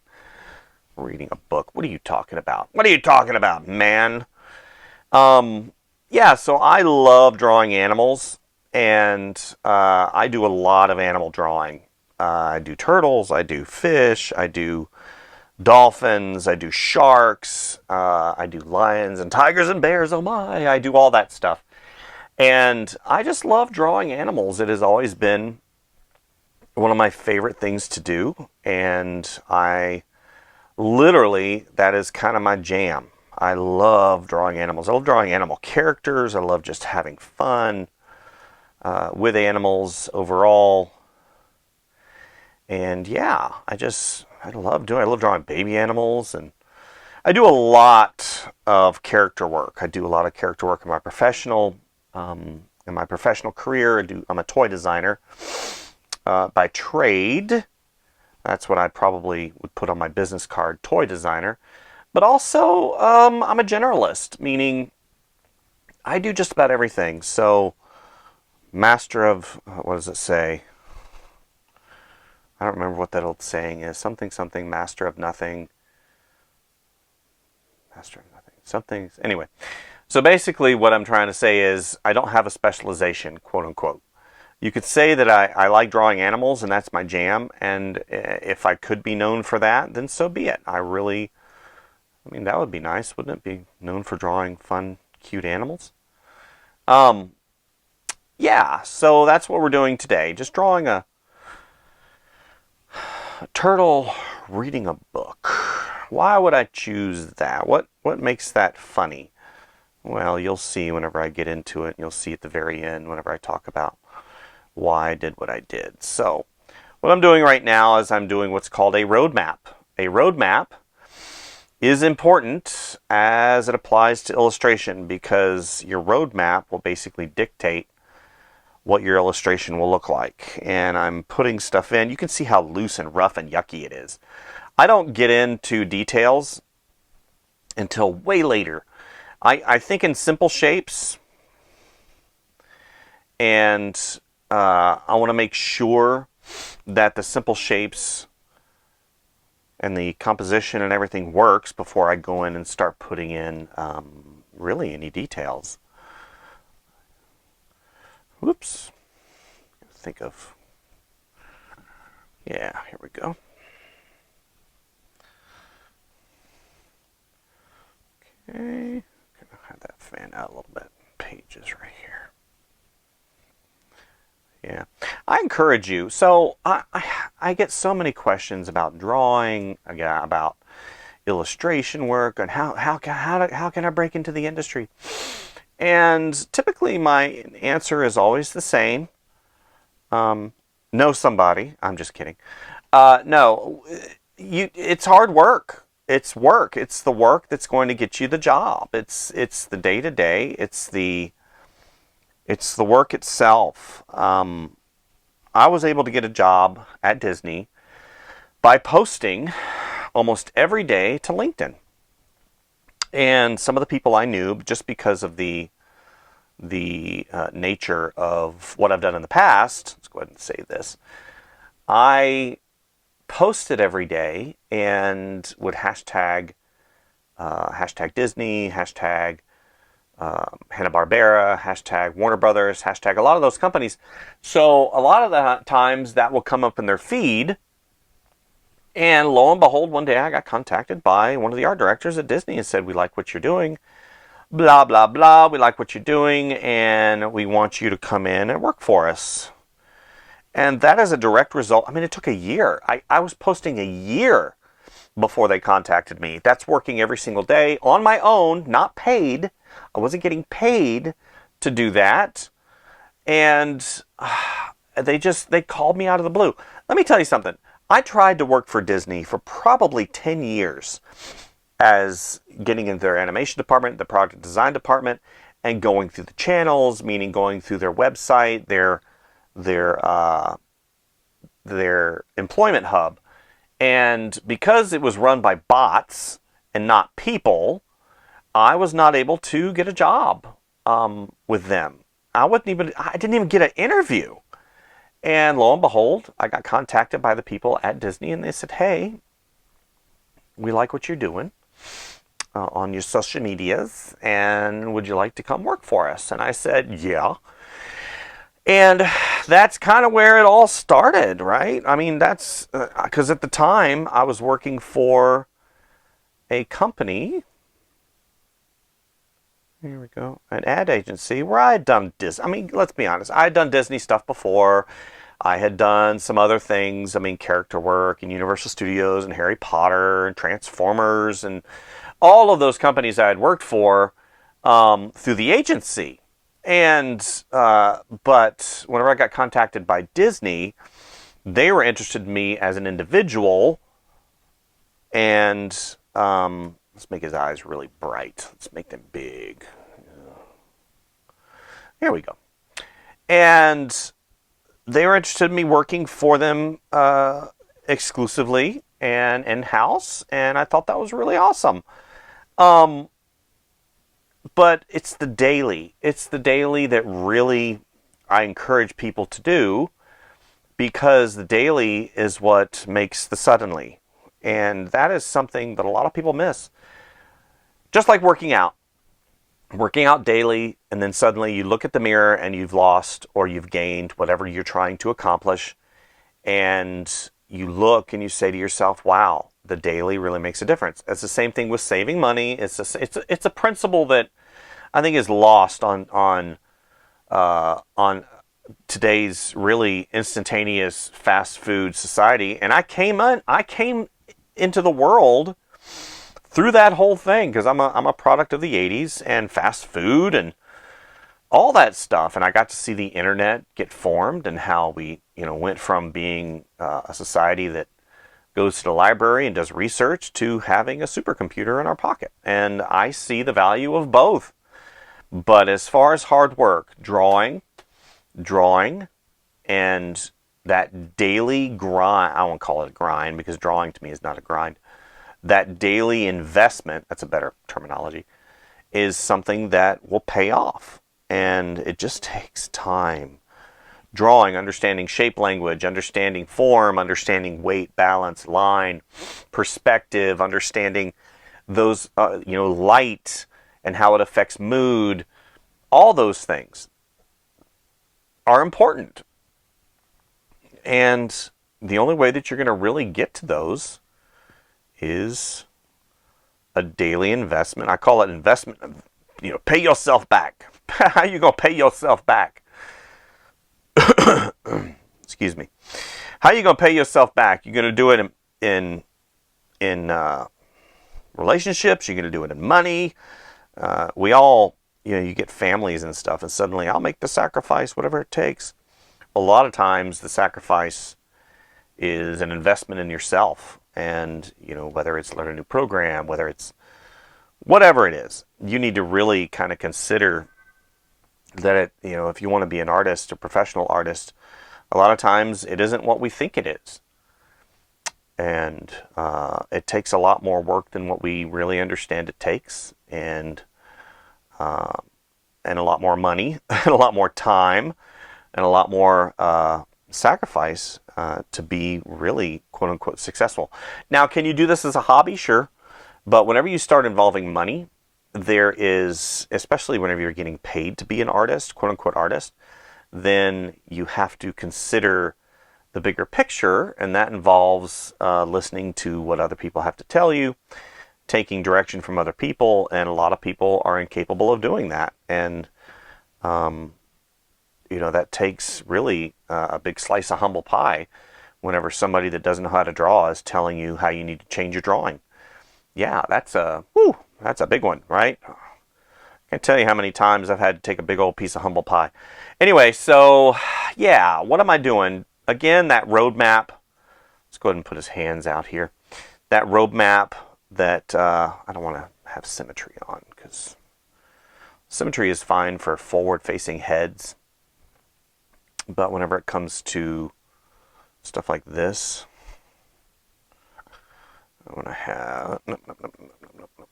Reading a book? What are you talking about? What are you talking about, man? Yeah, so I love drawing animals, and I do a lot of animal drawing. I do turtles, I do fish, I do dolphins, I do sharks, I do lions and tigers and bears, oh my, I do all that stuff. And I just love drawing animals. It has always been one of my favorite things to do, and literally, that is kind of my jam. I love drawing animals. I love drawing animal characters. I love just having fun with animals overall. And yeah, I love drawing baby animals, and I do a lot of character work. I do a lot of character work in my professional career. I'm a toy designer by trade. That's what I probably would put on my business card, toy designer. But also, I'm a generalist, meaning I do just about everything. So, master of, what does it say? I don't remember what that old saying is. Something, something, master of nothing. Master of nothing. Something, anyway. So basically what I'm trying to say is I don't have a specialization, quote unquote. You could say that I like drawing animals and that's my jam, and if I could be known for that, then so be it. I mean, that would be nice, wouldn't it? Be known for drawing fun, cute animals? Yeah, so that's what we're doing today. Just drawing a turtle reading a book. Why would I choose that? What makes that funny? Well, you'll see whenever I get into it. You'll see at the very end whenever I talk about why I did what I did. So what I'm doing right now is I'm doing what's called a roadmap. A roadmap is important as it applies to illustration, because your roadmap will basically dictate what your illustration will look like. And I'm putting stuff in. You can see how loose and rough and yucky it is. I don't get into details until way later. I think in simple shapes, and I want to make sure that the simple shapes and the composition and everything works before I go in and start putting in really any details. Whoops. Think of, yeah, here we go. Okay, gonna have that fan out a little bit. Pages right here. Yeah, I encourage you. So I get so many questions about drawing, about illustration work, and how can I break into the industry? And typically my answer is always the same. Know somebody. I'm just kidding. No, it's hard work. It's work. It's the work that's going to get you the job. It's the day-to-day. It's the work itself. I was able to get a job at Disney by posting almost every day to LinkedIn. And some of the people I knew, just because of the nature of what I've done in the past, let's go ahead and say this, I posted every day and would hashtag Disney, hashtag Hanna-Barbera, hashtag Warner Brothers, hashtag a lot of those companies. So a lot of the times that will come up in their feed, And lo and behold, one day I got contacted by one of the art directors at Disney and said, we like what you're doing, blah, blah, blah. We like what you're doing, and we want you to come in and work for us. And that is a direct result. I mean, it took a year. I was posting a year before they contacted me. That's working every single day on my own, not paid. I wasn't getting paid to do that. And they called me out of the blue. Let me tell you something. I tried to work for Disney for probably 10 years as getting into their animation department, the product design department, and going through the channels, meaning going through their website, their employment hub. And because it was run by bots and not people, I was not able to get a job with them. I didn't even get an interview. And lo and behold, I got contacted by the people at Disney, and they said, hey, we like what you're doing on your social medias, and would you like to come work for us? And I said, yeah. And that's kind of where it all started, right? I mean, that's because at the time I was working for a company. Here we go. An ad agency where I had done Disney. I mean, let's be honest. I had done Disney stuff before. I had done some other things. I mean, character work in Universal Studios and Harry Potter and Transformers and all of those companies I had worked for through the agency. And but whenever I got contacted by Disney, they were interested in me as an individual. And let's make his eyes really bright. Let's make them big. Here we go. And they were interested in me working for them exclusively and in-house. And I thought that was really awesome. But it's the daily. It's the daily that really I encourage people to do, because the daily is what makes the suddenly. And that is something that a lot of people miss. Just like working out. Working out daily, and then suddenly you look at the mirror and you've lost or you've gained whatever you're trying to accomplish. And you look and you say to yourself, wow, the daily really makes a difference. It's the same thing with saving money. It's a principle that I think is lost on today's really instantaneous fast food society. And I came into the world through that whole thing, because I'm a product of the 80s and fast food and all that stuff. And I got to see the internet get formed and how we went from being a society that goes to the library and does research to having a supercomputer in our pocket. And I see the value of both. But as far as hard work, drawing, and that daily grind, I won't call it a grind because drawing to me is not a grind. That daily investment, that's a better terminology, is something that will pay off. And it just takes time. Drawing, understanding shape language, understanding form, understanding weight, balance, line, perspective, understanding those, light and how it affects mood. All those things are important. And the only way that you're going to really get to those is a daily investment. I call it investment. Pay yourself back. How are you going to pay yourself back? Excuse me. How are you going to pay yourself back? You're going to do it in relationships. You're going to do it in money. We all, you get families and stuff, and suddenly I'll make the sacrifice, whatever it takes. A lot of times the sacrifice is an investment in yourself. And, whether it's learn a new program, whether it's whatever it is, you need to really kind of consider that if you want to be an artist, a professional artist, a lot of times it isn't what we think it is. And it takes a lot more work than what we really understand it takes, and a lot more money, and a lot more time, and a lot more sacrifice to be really quote unquote successful. Now, can you do this as a hobby? Sure. But whenever you start involving money, there is, especially whenever you're getting paid to be an artist, quote unquote artist, then you have to consider the bigger picture, and that involves listening to what other people have to tell you, taking direction from other people, and a lot of people are incapable of doing that. And that takes really a big slice of humble pie whenever somebody that doesn't know how to draw is telling you how you need to change your drawing. Yeah, that's a big one, right? I can't tell you how many times I've had to take a big old piece of humble pie. Anyway, so yeah, what am I doing? Again, that roadmap. Let's go ahead and put his hands out here. That roadmap that I don't want to have symmetry on, because symmetry is fine for forward-facing heads. But whenever it comes to stuff like this, I want to have... No,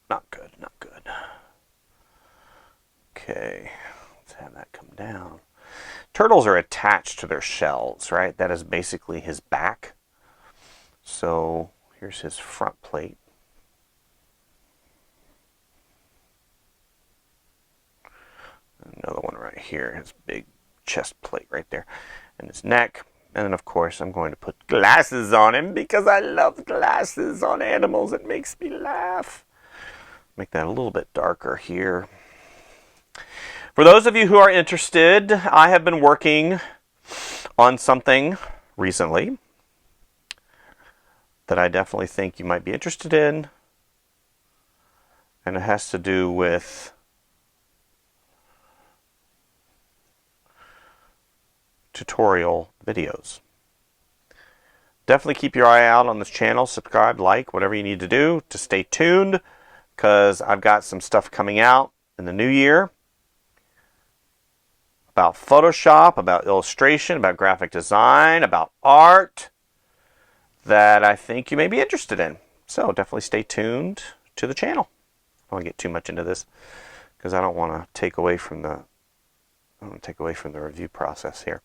not good, not good. Okay, let's have that come down. Turtles are attached to their shells, right? That is basically his back. So here's his front plate. Another one right here, his big chest plate right there, and his neck. And then, of course, I'm going to put glasses on him because I love glasses on animals. It makes me laugh. Make that a little bit darker here. For those of you who are interested, I have been working on something recently that I definitely think you might be interested in. And it has to do with tutorial videos. Definitely keep your eye out on this channel. Subscribe, like, whatever you need to do to stay tuned, because I've got some stuff coming out in the new year about Photoshop, about illustration, about graphic design, about art that I think you may be interested in. So definitely stay tuned to the channel. I don't want to get too much into this because I don't want to take away from the review process here.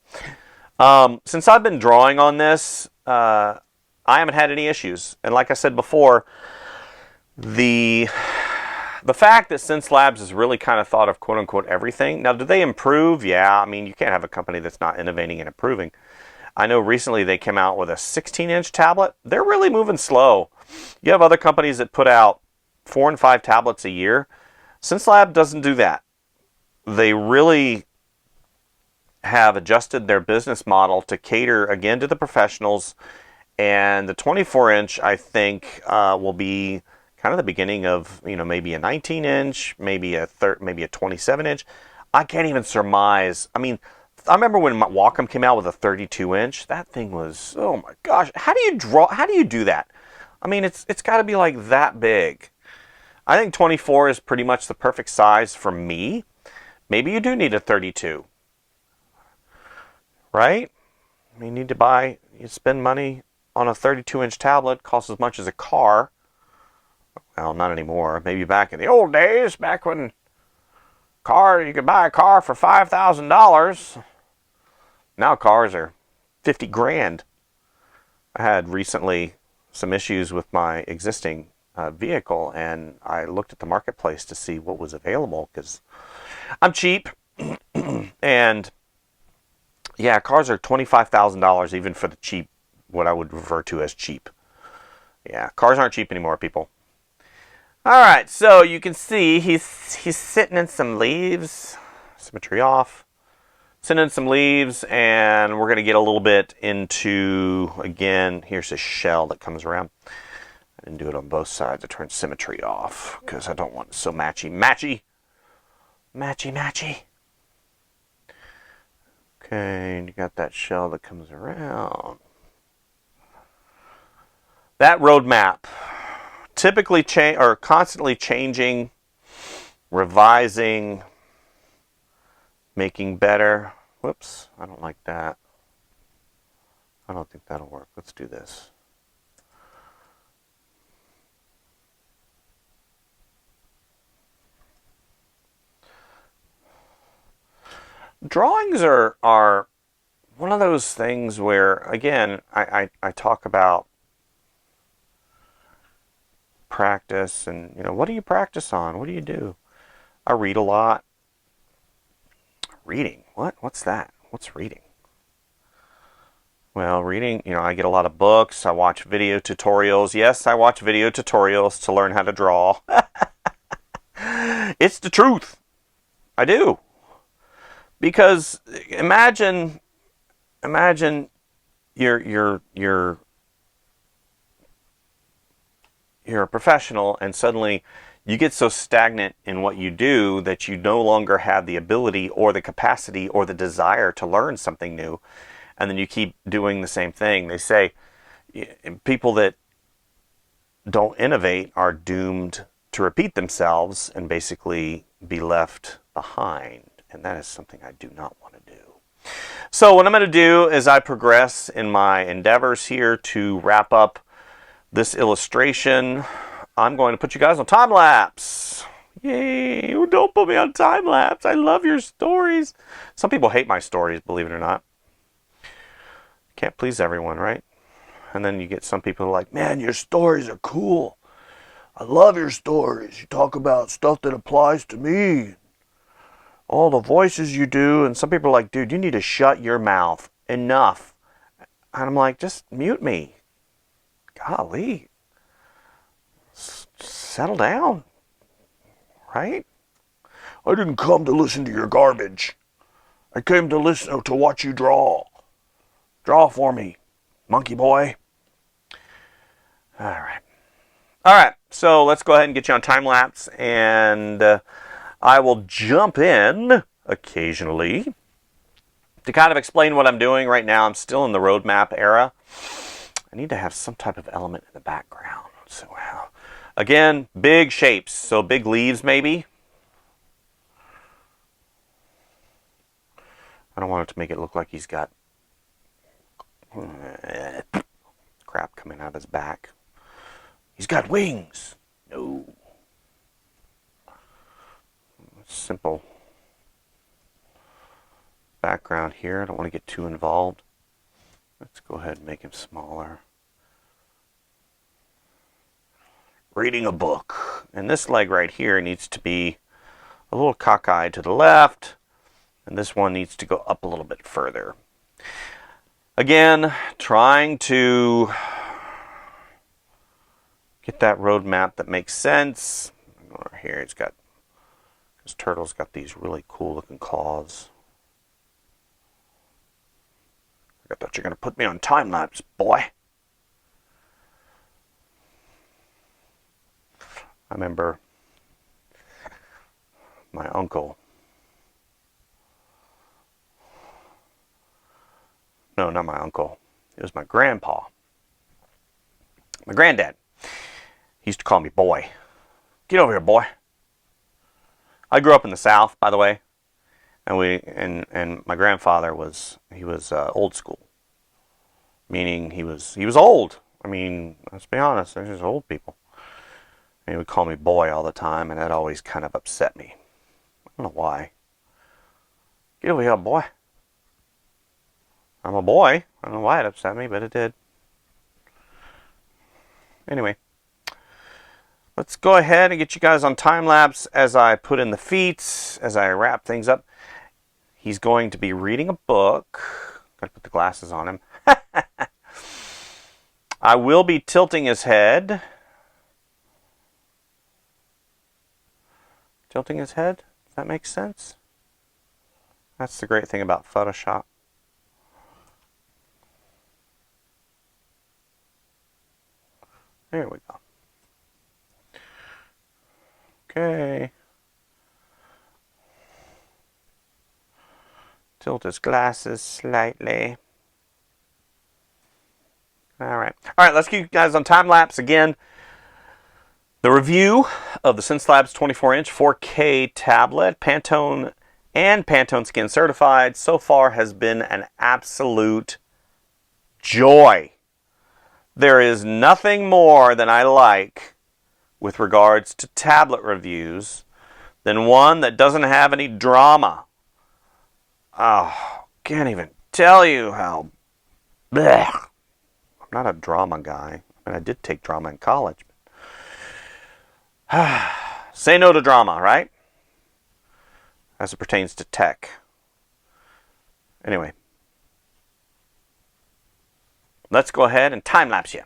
Since I've been drawing on this, I haven't had any issues. And like I said before, the fact that Xencelabs has really kind of thought of quote-unquote everything. Now, do they improve? Yeah, I mean, you can't have a company that's not innovating and improving. I know recently they came out with a 16-inch tablet. They're really moving slow. You have other companies that put out 4 and 5 tablets a year. Xencelabs doesn't do that. They really have adjusted their business model to cater, again, to the professionals. And the 24-inch, I think, will be kind of the beginning of, maybe a 19-inch, maybe a 27-inch. I can't even surmise. I mean, I remember when Wacom came out with a 32-inch. That thing was, oh my gosh. How do you draw? How do you do that? I mean, it's got to be like that big. I think 24 is pretty much the perfect size for me. Maybe you do need a 32. Right? You spend money on a 32-inch tablet, costs as much as a car. Well, not anymore. Maybe back in the old days, back when you could buy a car for $5,000. Now cars are 50 grand. I had recently some issues with my existing vehicle, and I looked at the marketplace to see what was available because I'm cheap. And yeah, cars are $25,000 even for the cheap, what I would refer to as cheap. Yeah, cars aren't cheap anymore, people. All right, so you can see he's sitting in some leaves. Symmetry off. Sitting in some leaves, and we're going to get a little bit into, again, here's a shell that comes around. I didn't do it on both sides. I turned symmetry off because I don't want it so matchy. Okay, and you got that shell that comes around. That roadmap, typically constantly changing, revising, making better. Whoops, I don't like that. I don't think that'll work. Let's do this. Drawings are one of those things where, again, I talk about practice and, what do you practice on? What do you do? I read a lot. Reading? What's that? What's reading? Well, reading, I get a lot of books. I watch video tutorials. Yes, I watch video tutorials to learn how to draw. It's the truth. I do. Because imagine you're a professional and suddenly you get so stagnant in what you do that you no longer have the ability or the capacity or the desire to learn something new. And then you keep doing the same thing. They say people that don't innovate are doomed to repeat themselves and basically be left behind. And that is something I do not want to do. So what I'm going to do as I progress in my endeavors here to wrap up this illustration, I'm going to put you guys on time lapse. Yay! Don't put me on time lapse. I love your stories. Some people hate my stories, believe it or not. Can't please everyone, right? And then you get some people who are like, man, your stories are cool. I love your stories. You talk about stuff that applies to me. All the voices you do. And some people are like, dude, you need to shut your mouth. Enough. And I'm like, just mute me. Golly. Settle down. Right? I didn't come to listen to your garbage. I came to listen to watch you draw. Draw for me, monkey boy. All right. All right. So let's go ahead and get you on time lapse, and I will jump in occasionally to kind of explain what I'm doing right now. I'm still in the roadmap era. I need to have some type of element in the background. So, again, big shapes. So big leaves, maybe. I don't want it to make it look like he's got crap coming out of his back. He's got wings. No. Simple background here. I don't want to get too involved. Let's go ahead and make him smaller. Reading a book. And this leg right here needs to be a little cockeyed to the left. And this one needs to go up a little bit further. Again, trying to get that roadmap that makes sense. Here, his turtle's got these really cool looking claws. I thought you were going to put me on time lapse, boy. I remember my uncle. No, not my uncle. It was my grandpa. My granddad. He used to call me boy. Get over here, boy. I grew up in the South, by the way, and my grandfather was old school, meaning he was old. I mean, let's be honest, they're just old people. And he would call me boy all the time, and that always kind of upset me. I don't know why. Get over here, boy. I'm a boy. I don't know why it upset me, but it did. Anyway, let's go ahead and get you guys on time lapse as I put in the feet, as I wrap things up. He's going to be reading a book. Gotta put the glasses on him. I will be tilting his head. Tilting his head? Does that make sense? That's the great thing about Photoshop. There we go. Okay. Tilt his glasses slightly. All right. All right, let's keep you guys on time lapse again. The review of the Xencelabs 24-inch 4K tablet, Pantone and Pantone Skin certified, so far has been an absolute joy. There is nothing more than I like with regards to tablet reviews than one that doesn't have any drama. Oh, can't even tell you how. Blech. I'm not a drama guy. I mean, I did take drama in college. But say no to drama, right? As it pertains to tech. Anyway. let's go ahead and time lapse you.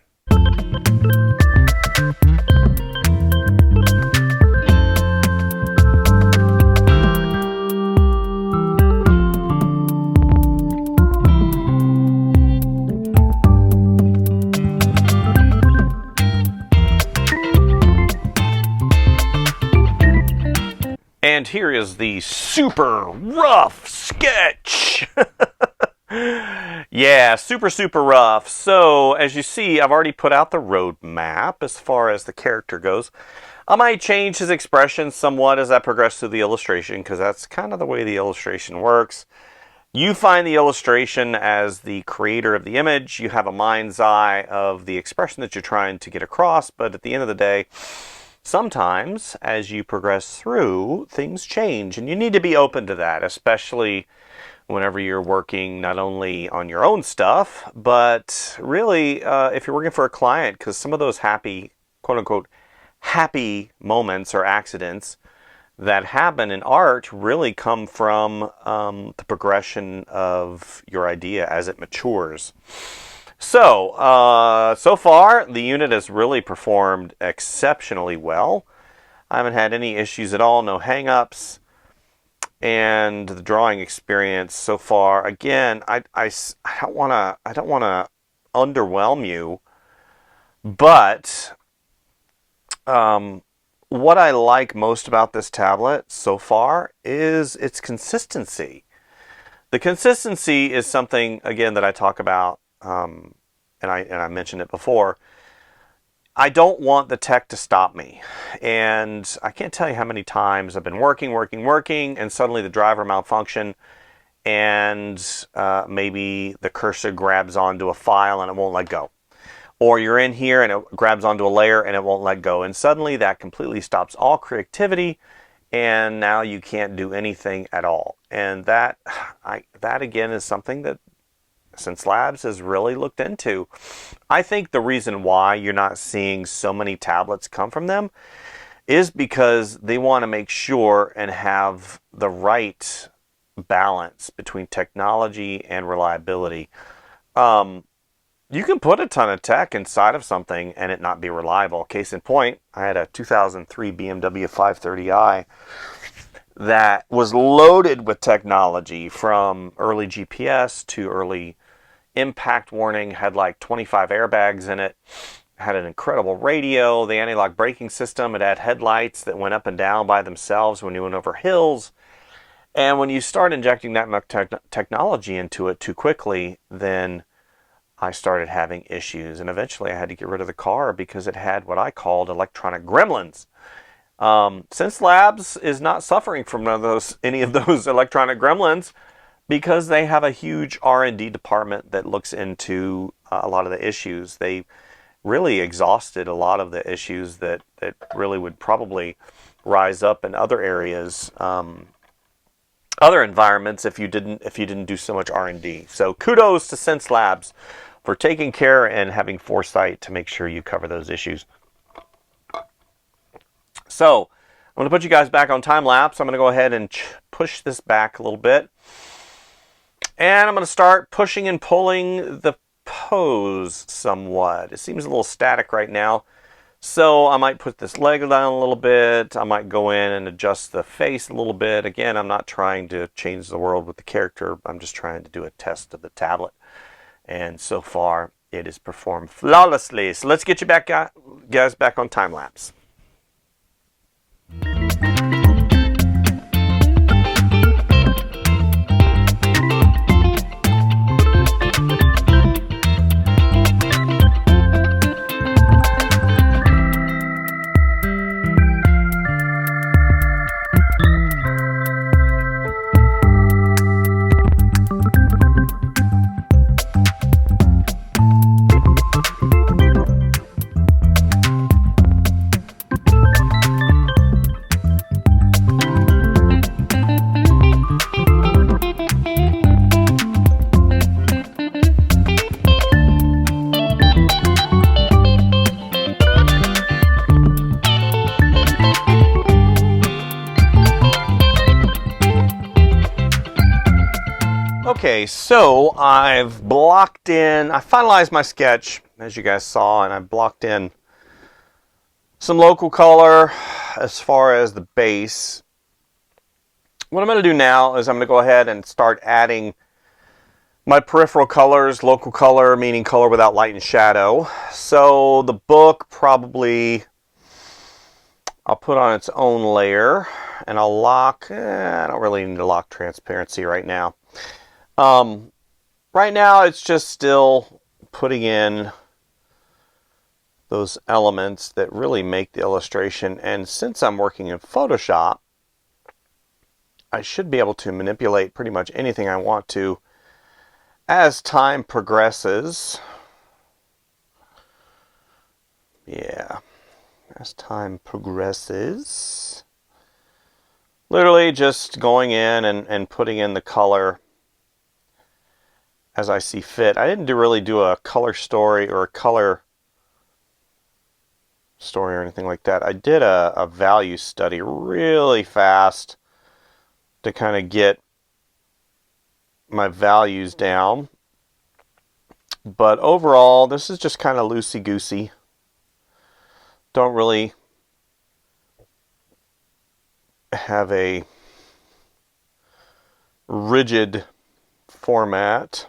And here is the super rough sketch. Yeah, super rough. So as you see, I've already put out the road map as far as the character goes. I might change his expression somewhat as I progress through the illustration, because that's kind of the way the illustration works. You find the illustration as the creator of the image. You have a mind's eye of the expression that you're trying to get across, but at the end of the day, sometimes as you progress through, things change, and you need to be open to that, especially whenever you're working not only on your own stuff, but really if you're working for a client, because some of those happy, quote-unquote, happy moments or accidents that happen in art really come from the progression of your idea as it matures. So, so far, the unit has really performed exceptionally well. I haven't had any issues at all, no hang-ups. And the drawing experience so far, again, I don't want to underwhelm you, but what I like most about this tablet so far is its consistency. The consistency is something, again, that I talk about, and I mentioned it before. I don't want the tech to stop me. And I can't tell you how many times I've been working, and suddenly the driver malfunction, and maybe the cursor grabs onto a file and it won't let go. Or you're in here and it grabs onto a layer and it won't let go. And suddenly that completely stops all creativity, and now you can't do anything at all. And that again is something that Xencelabs has really looked into. I think the reason why you're not seeing so many tablets come from them is because they want to make sure and have the right balance between technology and reliability. You can put a ton of tech inside of something and it not be reliable. Case in point, I had a 2003 BMW 530i that was loaded with technology, from early GPS to early impact warning, had like 25 airbags in it, had an incredible radio, the anti-lock braking system, it had headlights that went up and down by themselves when you went over hills. And when you start injecting that much technology into it too quickly, then I started having issues, and eventually I had to get rid of the car because it had what I called electronic gremlins. Xencelabs is not suffering from any of those electronic gremlins, because they have a huge R&D department that looks into a lot of the issues. They really exhausted a lot of the issues that really would probably rise up in other areas, other environments, if you didn't do so much R&D. So kudos to Xencelabs for taking care and having foresight to make sure you cover those issues. So I'm going to put you guys back on time lapse. I'm going to go ahead and push this back a little bit. And I'm going to start pushing and pulling the pose somewhat. It seems a little static right now. So I might put this leg down a little bit. I might go in and adjust the face a little bit. Again, I'm not trying to change the world with the character. I'm just trying to do a test of the tablet. And so far, it has performed flawlessly. So let's get you back, guys, back on time lapse. Okay, so I've blocked in, I finalized my sketch, as you guys saw, and I blocked in some local color as far as the base. What I'm going to do now is I'm going to go ahead and start adding my peripheral colors, local color, meaning color without light and shadow. So the book probably, I'll put on its own layer, and I'll lock, I don't really need to lock transparency right now. Right now it's just still putting in those elements that really make the illustration, and since I'm working in Photoshop, I should be able to manipulate pretty much anything I want to as time progresses. Yeah, as time progresses. Literally just going in and putting in the color as I see fit. I didn't really do a color story or a color story or anything like that. I did a value study really fast to kind of get my values down. But overall, this is just kind of loosey-goosey. Don't really have a rigid format.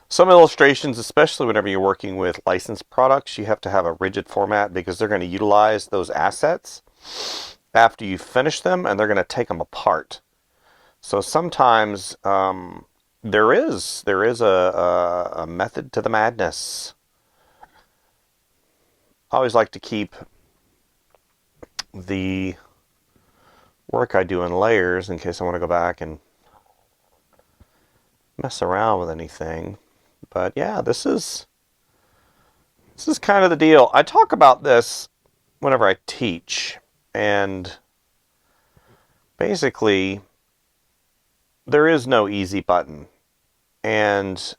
Some illustrations, especially whenever you're working with licensed products, you have to have a rigid format because they're going to utilize those assets after you finish them, and they're going to take them apart. So sometimes there is a method to the madness. I always like to keep the work I do in layers in case I want to go back and mess around with anything. But yeah, this is kind of the deal. I talk about this whenever I teach, and basically there is no easy button. And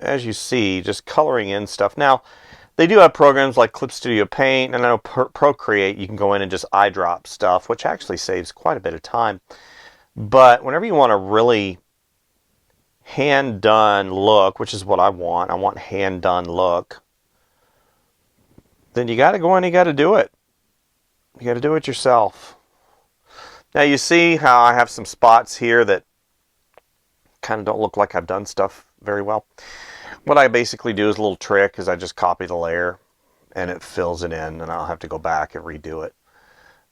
as you see, just coloring in stuff. Now, they do have programs like Clip Studio Paint, and I know Procreate, you can go in and just eyedrop stuff, which actually saves quite a bit of time. But whenever you want a really hand-done look, which is what I want hand-done look, then you got to go in and you got to do it. You got to do it yourself. Now you see how I have some spots here that kind of don't look like I've done stuff very well. What I basically do is a little trick is I just copy the layer and it fills it in, and I'll have to go back and redo it.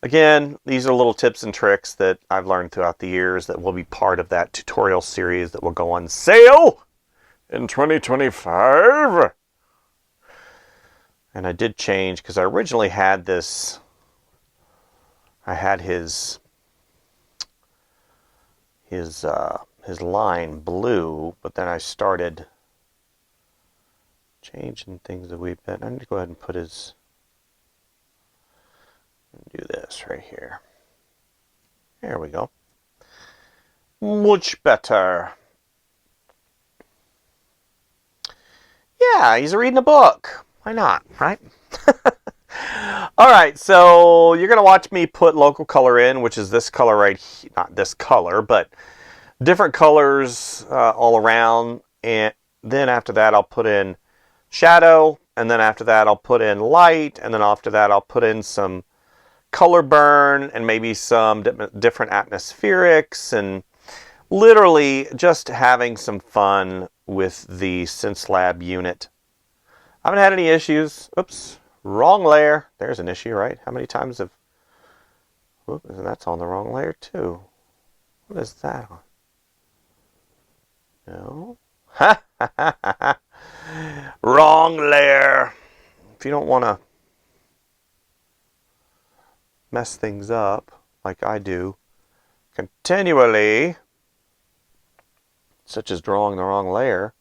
Again, these are little tips and tricks that I've learned throughout the years that will be part of that tutorial series that will go on sale in 2025. And I did change because I originally had this, I had his line blue, but then I started changing things a wee bit. I need to go ahead and put his, do this right here. There we go. Much better. Yeah, he's reading a book. Why not, right? Alright, so you're going to watch me put local color in, which is this color right here. Not this color, but different colors all around. And then after that, I'll put in shadow. And then after that, I'll put in light. And then after that, I'll put in some color burn and maybe some different atmospherics, and literally just having some fun with the Xencelab unit. I haven't had any issues. Oops, wrong layer. There's an issue, right? How many times have... Oops, and that's on the wrong layer too. What is that on? No. Ha ha ha ha. Wrong layer. If you don't want to mess things up like I do continually, such as drawing the wrong layer,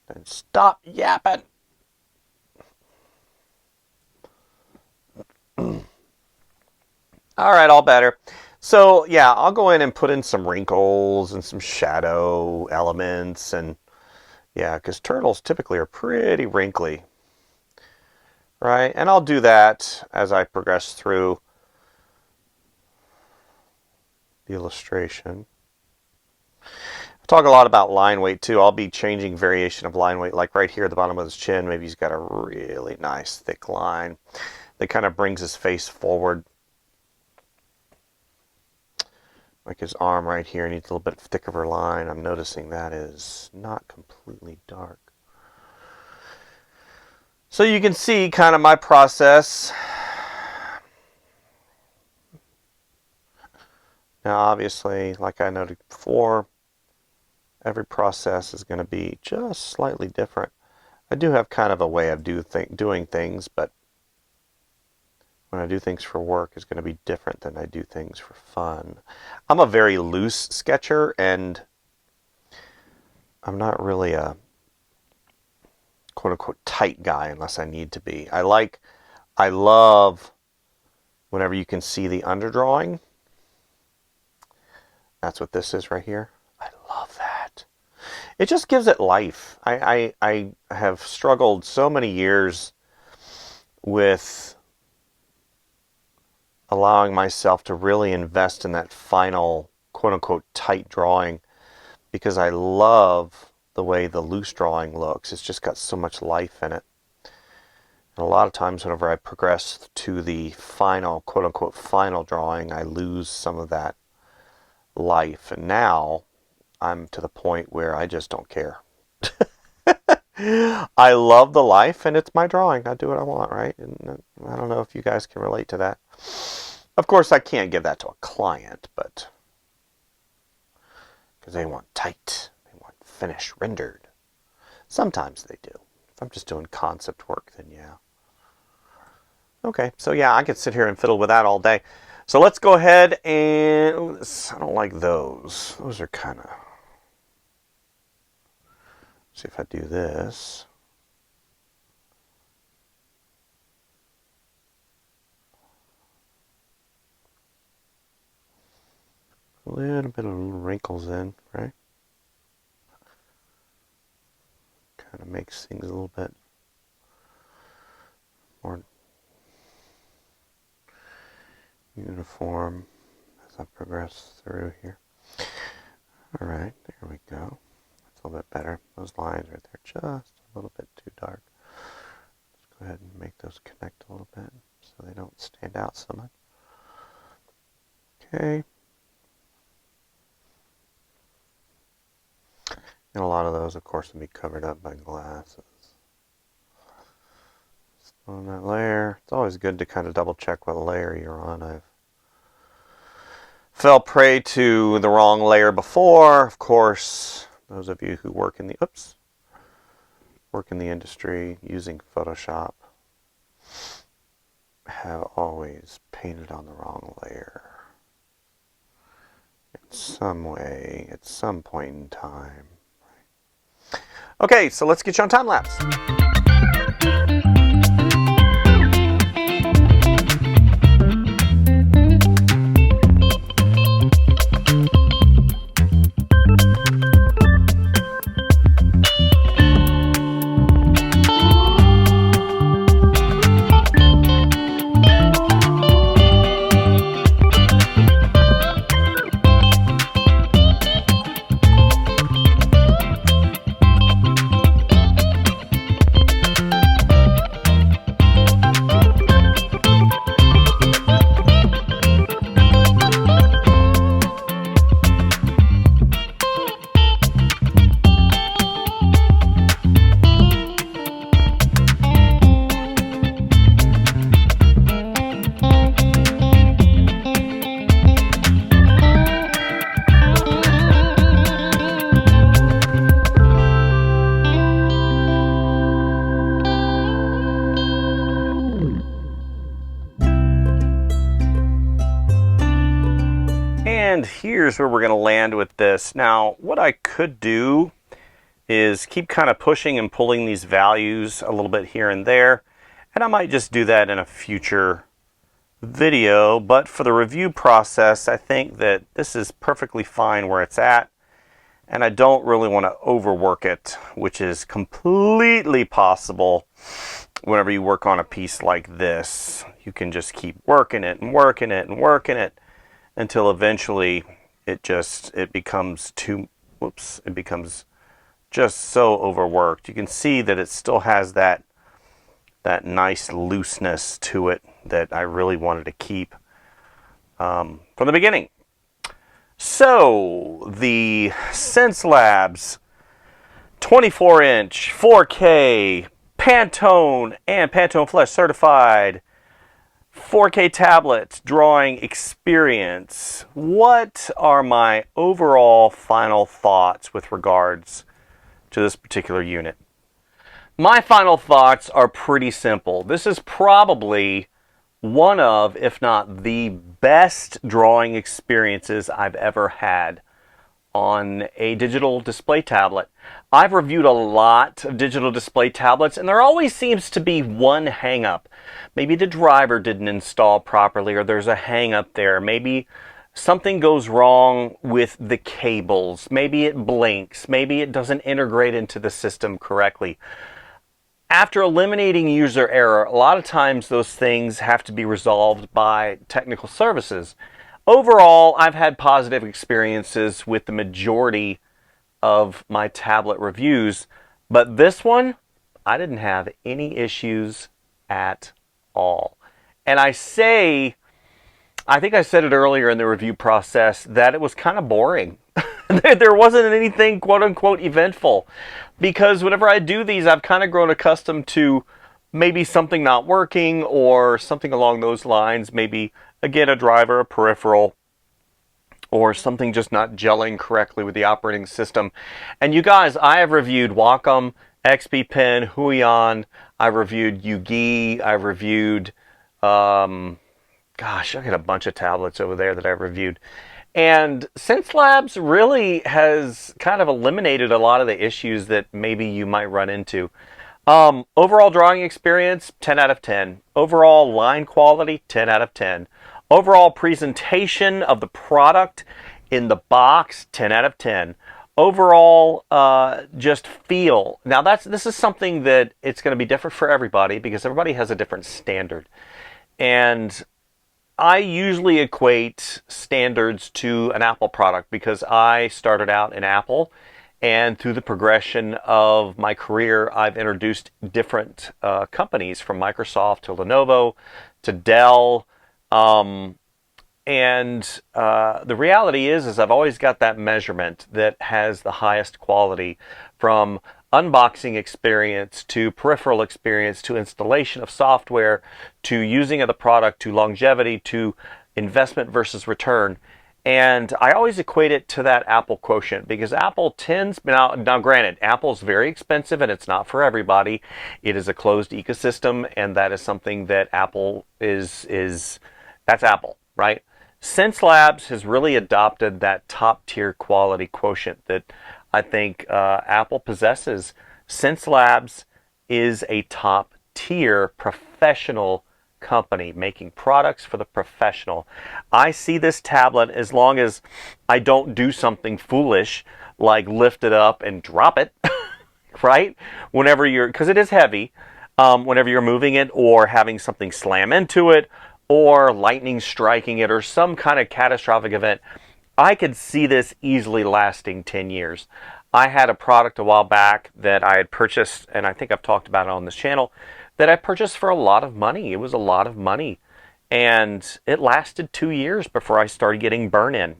then stop yapping. Alright, all better. So yeah, I'll go in and put in some wrinkles and some shadow elements, and yeah, because turtles typically are pretty wrinkly. Right, and I'll do that as I progress through the illustration. talk a lot about line weight too. I'll be changing variation of line weight, like right here at the bottom of his chin. Maybe he's got a really nice thick line that kind of brings his face forward. Like his arm right here needs a little bit thicker line. I'm noticing that is not completely dark. So you can see kind of my process. Now obviously, like I noted before, every process is going to be just slightly different. I do have kind of a way of doing things, but when I do things for work is going to be different than I do things for fun. I'm a very loose sketcher, and I'm not really a quote-unquote tight guy unless I need to be. I love whenever you can see the underdrawing. That's what this is right here. I love that. It just gives it life. I have struggled so many years with allowing myself to really invest in that final quote-unquote tight drawing, because I love the way the loose drawing looks. It's just got so much life in it. And a lot of times whenever I progress to the final quote-unquote final drawing, I lose some of that life. And now I'm to the point where I just don't care. I love the life, and it's my drawing. I do what I want, right? And I don't know if you guys can relate to that. Of course, I can't give that to a client, but because they want tight, they want finished, rendered. Sometimes they do. If I'm just doing concept work, then yeah. Okay, so yeah, I could sit here and fiddle with that all day. So let's go ahead and, ooh, I don't like those. Those are kind of, see if I do this. A little bit of wrinkles in, right? Kind of makes things a little bit more uniform as I progress through here. All right, there we go. That's a little bit better. Those lines right there, just a little bit too dark. Let's go ahead and make those connect a little bit so they don't stand out so much. Okay. And a lot of those, of course, will be covered up by glasses. On that layer, it's always good to kind of double check what layer you're on. I've fell prey to the wrong layer before. Of course, those of you who work in the industry using Photoshop have always painted on the wrong layer in some way at some point in time. Okay, so let's get you on time lapse. And here's where we're going to land with this. Now, what I could do is keep kind of pushing and pulling these values a little bit here and there. And I might just do that in a future video. But for the review process, I think that this is perfectly fine where it's at. And I don't really want to overwork it, which is completely possible whenever you work on a piece like this. You can just keep working it and working it and working it until eventually it becomes too whoops, it becomes just so overworked. You can see that it still has that nice looseness to it that I really wanted to keep from the beginning. So the Xencelabs 24-inch 4K Pantone and Pantone Flesh certified 4K tablet drawing experience. What are my overall final thoughts with regards to this particular unit? My final thoughts are pretty simple. This is probably one of, if not the best drawing experiences I've ever had on a digital display tablet. I've reviewed a lot of digital display tablets, and there always seems to be one hang-up. Maybe the driver didn't install properly, or there's a hang-up there. Maybe something goes wrong with the cables. Maybe it blinks. Maybe it doesn't integrate into the system correctly. After eliminating user error, a lot of times those things have to be resolved by technical services. Overall, I've had positive experiences with the majority of my tablet reviews, but this one, I didn't have any issues at all. And I think I said it earlier in the review process, that it was kind of boring. There wasn't anything quote-unquote eventful, because whenever I do these, I've kind of grown accustomed to maybe something not working or something along those lines. Maybe, again, a driver, a peripheral, or something just not gelling correctly with the operating system. And you guys, I have reviewed Wacom, XP Pen, Huion, I've reviewed Yugi, I've reviewed, gosh, I got a bunch of tablets over there that I've reviewed. And Xencelabs really has kind of eliminated a lot of the issues that maybe you might run into. Overall drawing experience, 10 out of 10. Overall line quality, 10 out of 10. Overall presentation of the product in the box, 10 out of 10. Overall, just feel. Now, this is something that it's going to be different for everybody, because everybody has a different standard. And I usually equate standards to an Apple product, because I started out in Apple, and through the progression of my career, I've introduced different companies, from Microsoft to Lenovo to Dell. The reality is I've always got that measurement that has the highest quality, from unboxing experience to peripheral experience to installation of software to using of the product to longevity to investment versus return. And I always equate it to that Apple quotient, because Apple tends, now granted, Apple's very expensive and it's not for everybody. It is a closed ecosystem, and that is something that Apple that's Apple, right? Xencelabs has really adopted that top tier quality quotient that I think Apple possesses. Xencelabs is a top tier professional company making products for the professional. I see this tablet, as long as I don't do something foolish like lift it up and drop it, right? Because it is heavy, whenever you're moving it or having something slam into it or lightning striking it or some kind of catastrophic event, I could see this easily lasting 10 years. I had a product a while back that I had purchased, and I think I've talked about it on this channel, that I purchased for a lot of money. It was a lot of money. And it lasted 2 years before I started getting burn-in.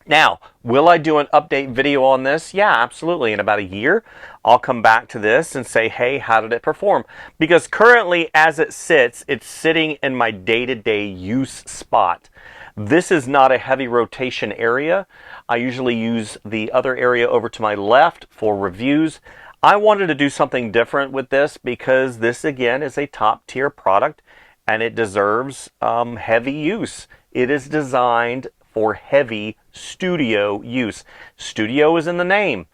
Now, will I do an update video on this? Yeah, absolutely. In about a year, I'll come back to this and say, hey, how did it perform? Because currently, as it sits, it's sitting in my day-to-day use spot. This is not a heavy rotation area. I usually use the other area over to my left for reviews. I wanted to do something different with this, because this, again, is a top-tier product, and it deserves heavy use. It is designed for heavy studio use. Studio is in the name.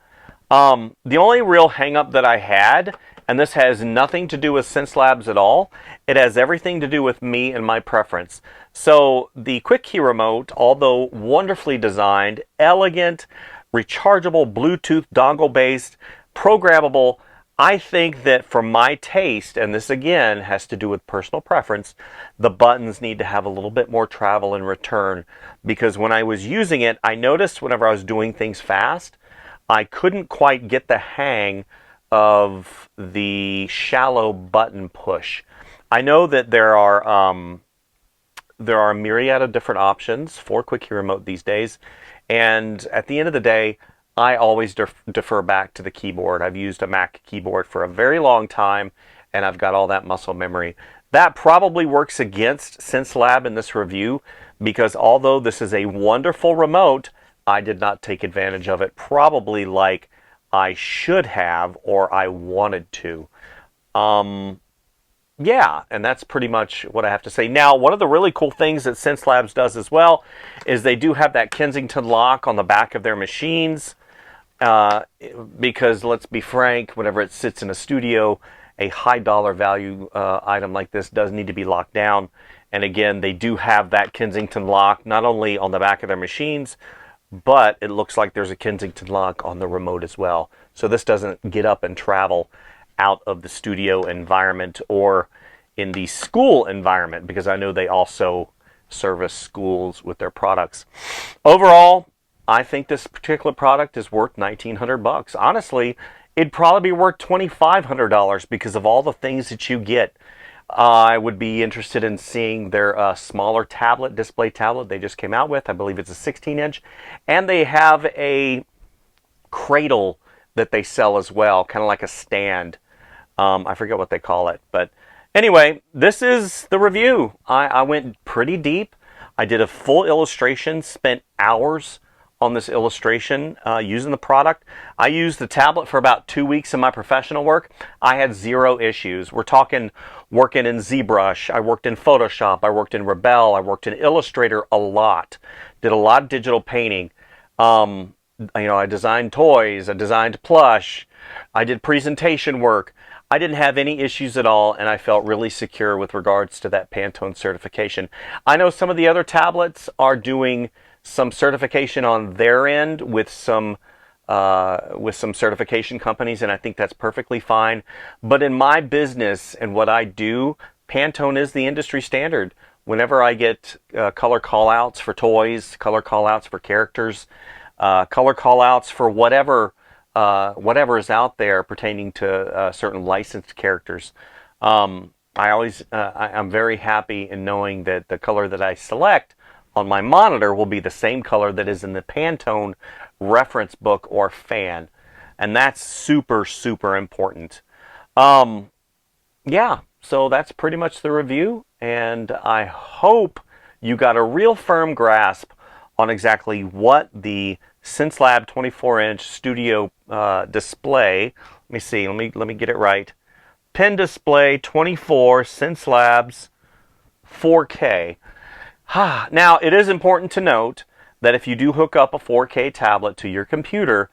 The only real hang-up that I had, and this has nothing to do with Xencelabs at all, it has everything to do with me and my preference. So the Quick Key Remote, although wonderfully designed, elegant, rechargeable, Bluetooth dongle-based, programmable, I think that for my taste, and this again has to do with personal preference, the buttons need to have a little bit more travel and return, because when I was using it, I noticed whenever I was doing things fast, I couldn't quite get the hang of the shallow button push. I know that there are a myriad of different options for Quick Key Remote these days, and at the end of the day, I always defer back to the keyboard. I've used a Mac keyboard for a very long time, and I've got all that muscle memory. That probably works against Xencelab in this review, because although this is a wonderful remote, I did not take advantage of it probably like I should have or I wanted to. Yeah, and that's pretty much what I have to say. Now, one of the really cool things that Xencelabs does as well is they do have that Kensington lock on the back of their machines, because let's be frank, whenever it sits in a studio, a high dollar value item like this does need to be locked down. And again, they do have that Kensington lock not only on the back of their machines, but it looks like there's a Kensington lock on the remote as well. So this doesn't get up and travel out of the studio environment or in the school environment, because I know they also service schools with their products. Overall, I think this particular product is worth $1,900. Honestly, it'd probably be worth $2,500 because of all the things that you get. I would be interested in seeing their smaller tablet, display tablet they just came out with. I believe it's a 16-inch. And they have a cradle that they sell as well, kind of like a stand. I forget what they call it. But anyway, this is the review. I went pretty deep. I did a full illustration, spent hours on this illustration using the product. I used the tablet for about 2 weeks in my professional work. I had zero issues. We're talking working in ZBrush. I worked in Photoshop. I worked in Rebel. I worked in Illustrator a lot. Did a lot of digital painting. I designed toys. I designed plush. I did presentation work. I didn't have any issues at all, and I felt really secure with regards to that Pantone certification. I know some of the other tablets are doing some certification on their end with some certification companies, and I think that's perfectly fine. But in my business and what I do, Pantone is the industry standard. Whenever I get color callouts for toys, color callouts for characters, color callouts for whatever is out there pertaining to certain licensed characters, I'm very happy in knowing that the color that I select on my monitor will be the same color that is in the Pantone reference book or fan. And that's super, super important. Yeah, so that's pretty much the review. And I hope you got a real firm grasp on exactly what the Xencelab 24-inch studio display, let me see, let me get it right. Pen Display 24 Xencelabs 4K. Now, it is important to note that if you do hook up a 4K tablet to your computer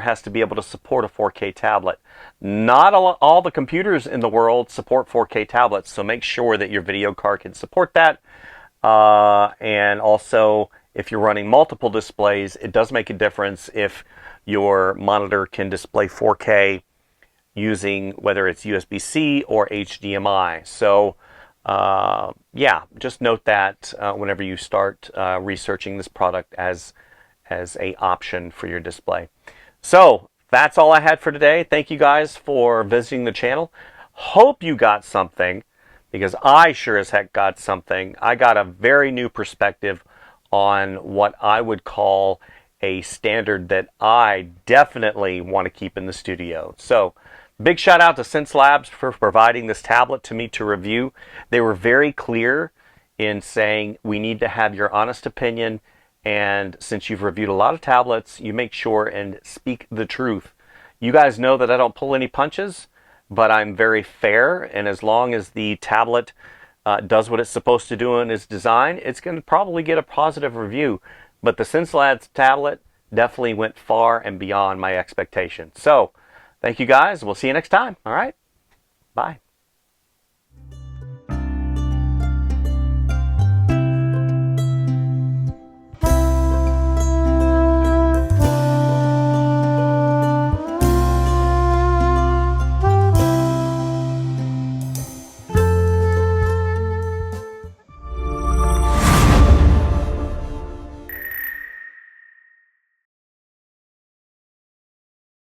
has to be able to support a 4K tablet. Not all the computers in the world support 4K tablets, so make sure that your video card can support that. And also, if you're running multiple displays, it does make a difference if your monitor can display 4K using whether it's USB-C or HDMI. So, yeah, just note that whenever you start researching this product as a option for your display. So that's all I had for today. Thank you guys for visiting the channel. Hope you got something, because I sure as heck got something. I got a very new perspective on what I would call a standard that I definitely want to keep in the studio. So big shout out to Xencelabs for providing this tablet to me to review. They were very clear in saying we need to have your honest opinion, and since you've reviewed a lot of tablets, you make sure and speak the truth. You guys know that I don't pull any punches, but I'm very fair, and as long as the tablet does what it's supposed to do in its design, it's going to probably get a positive review. But the Xencelabs tablet definitely went far and beyond my expectations. So thank you guys. We'll see you next time. All right. Bye.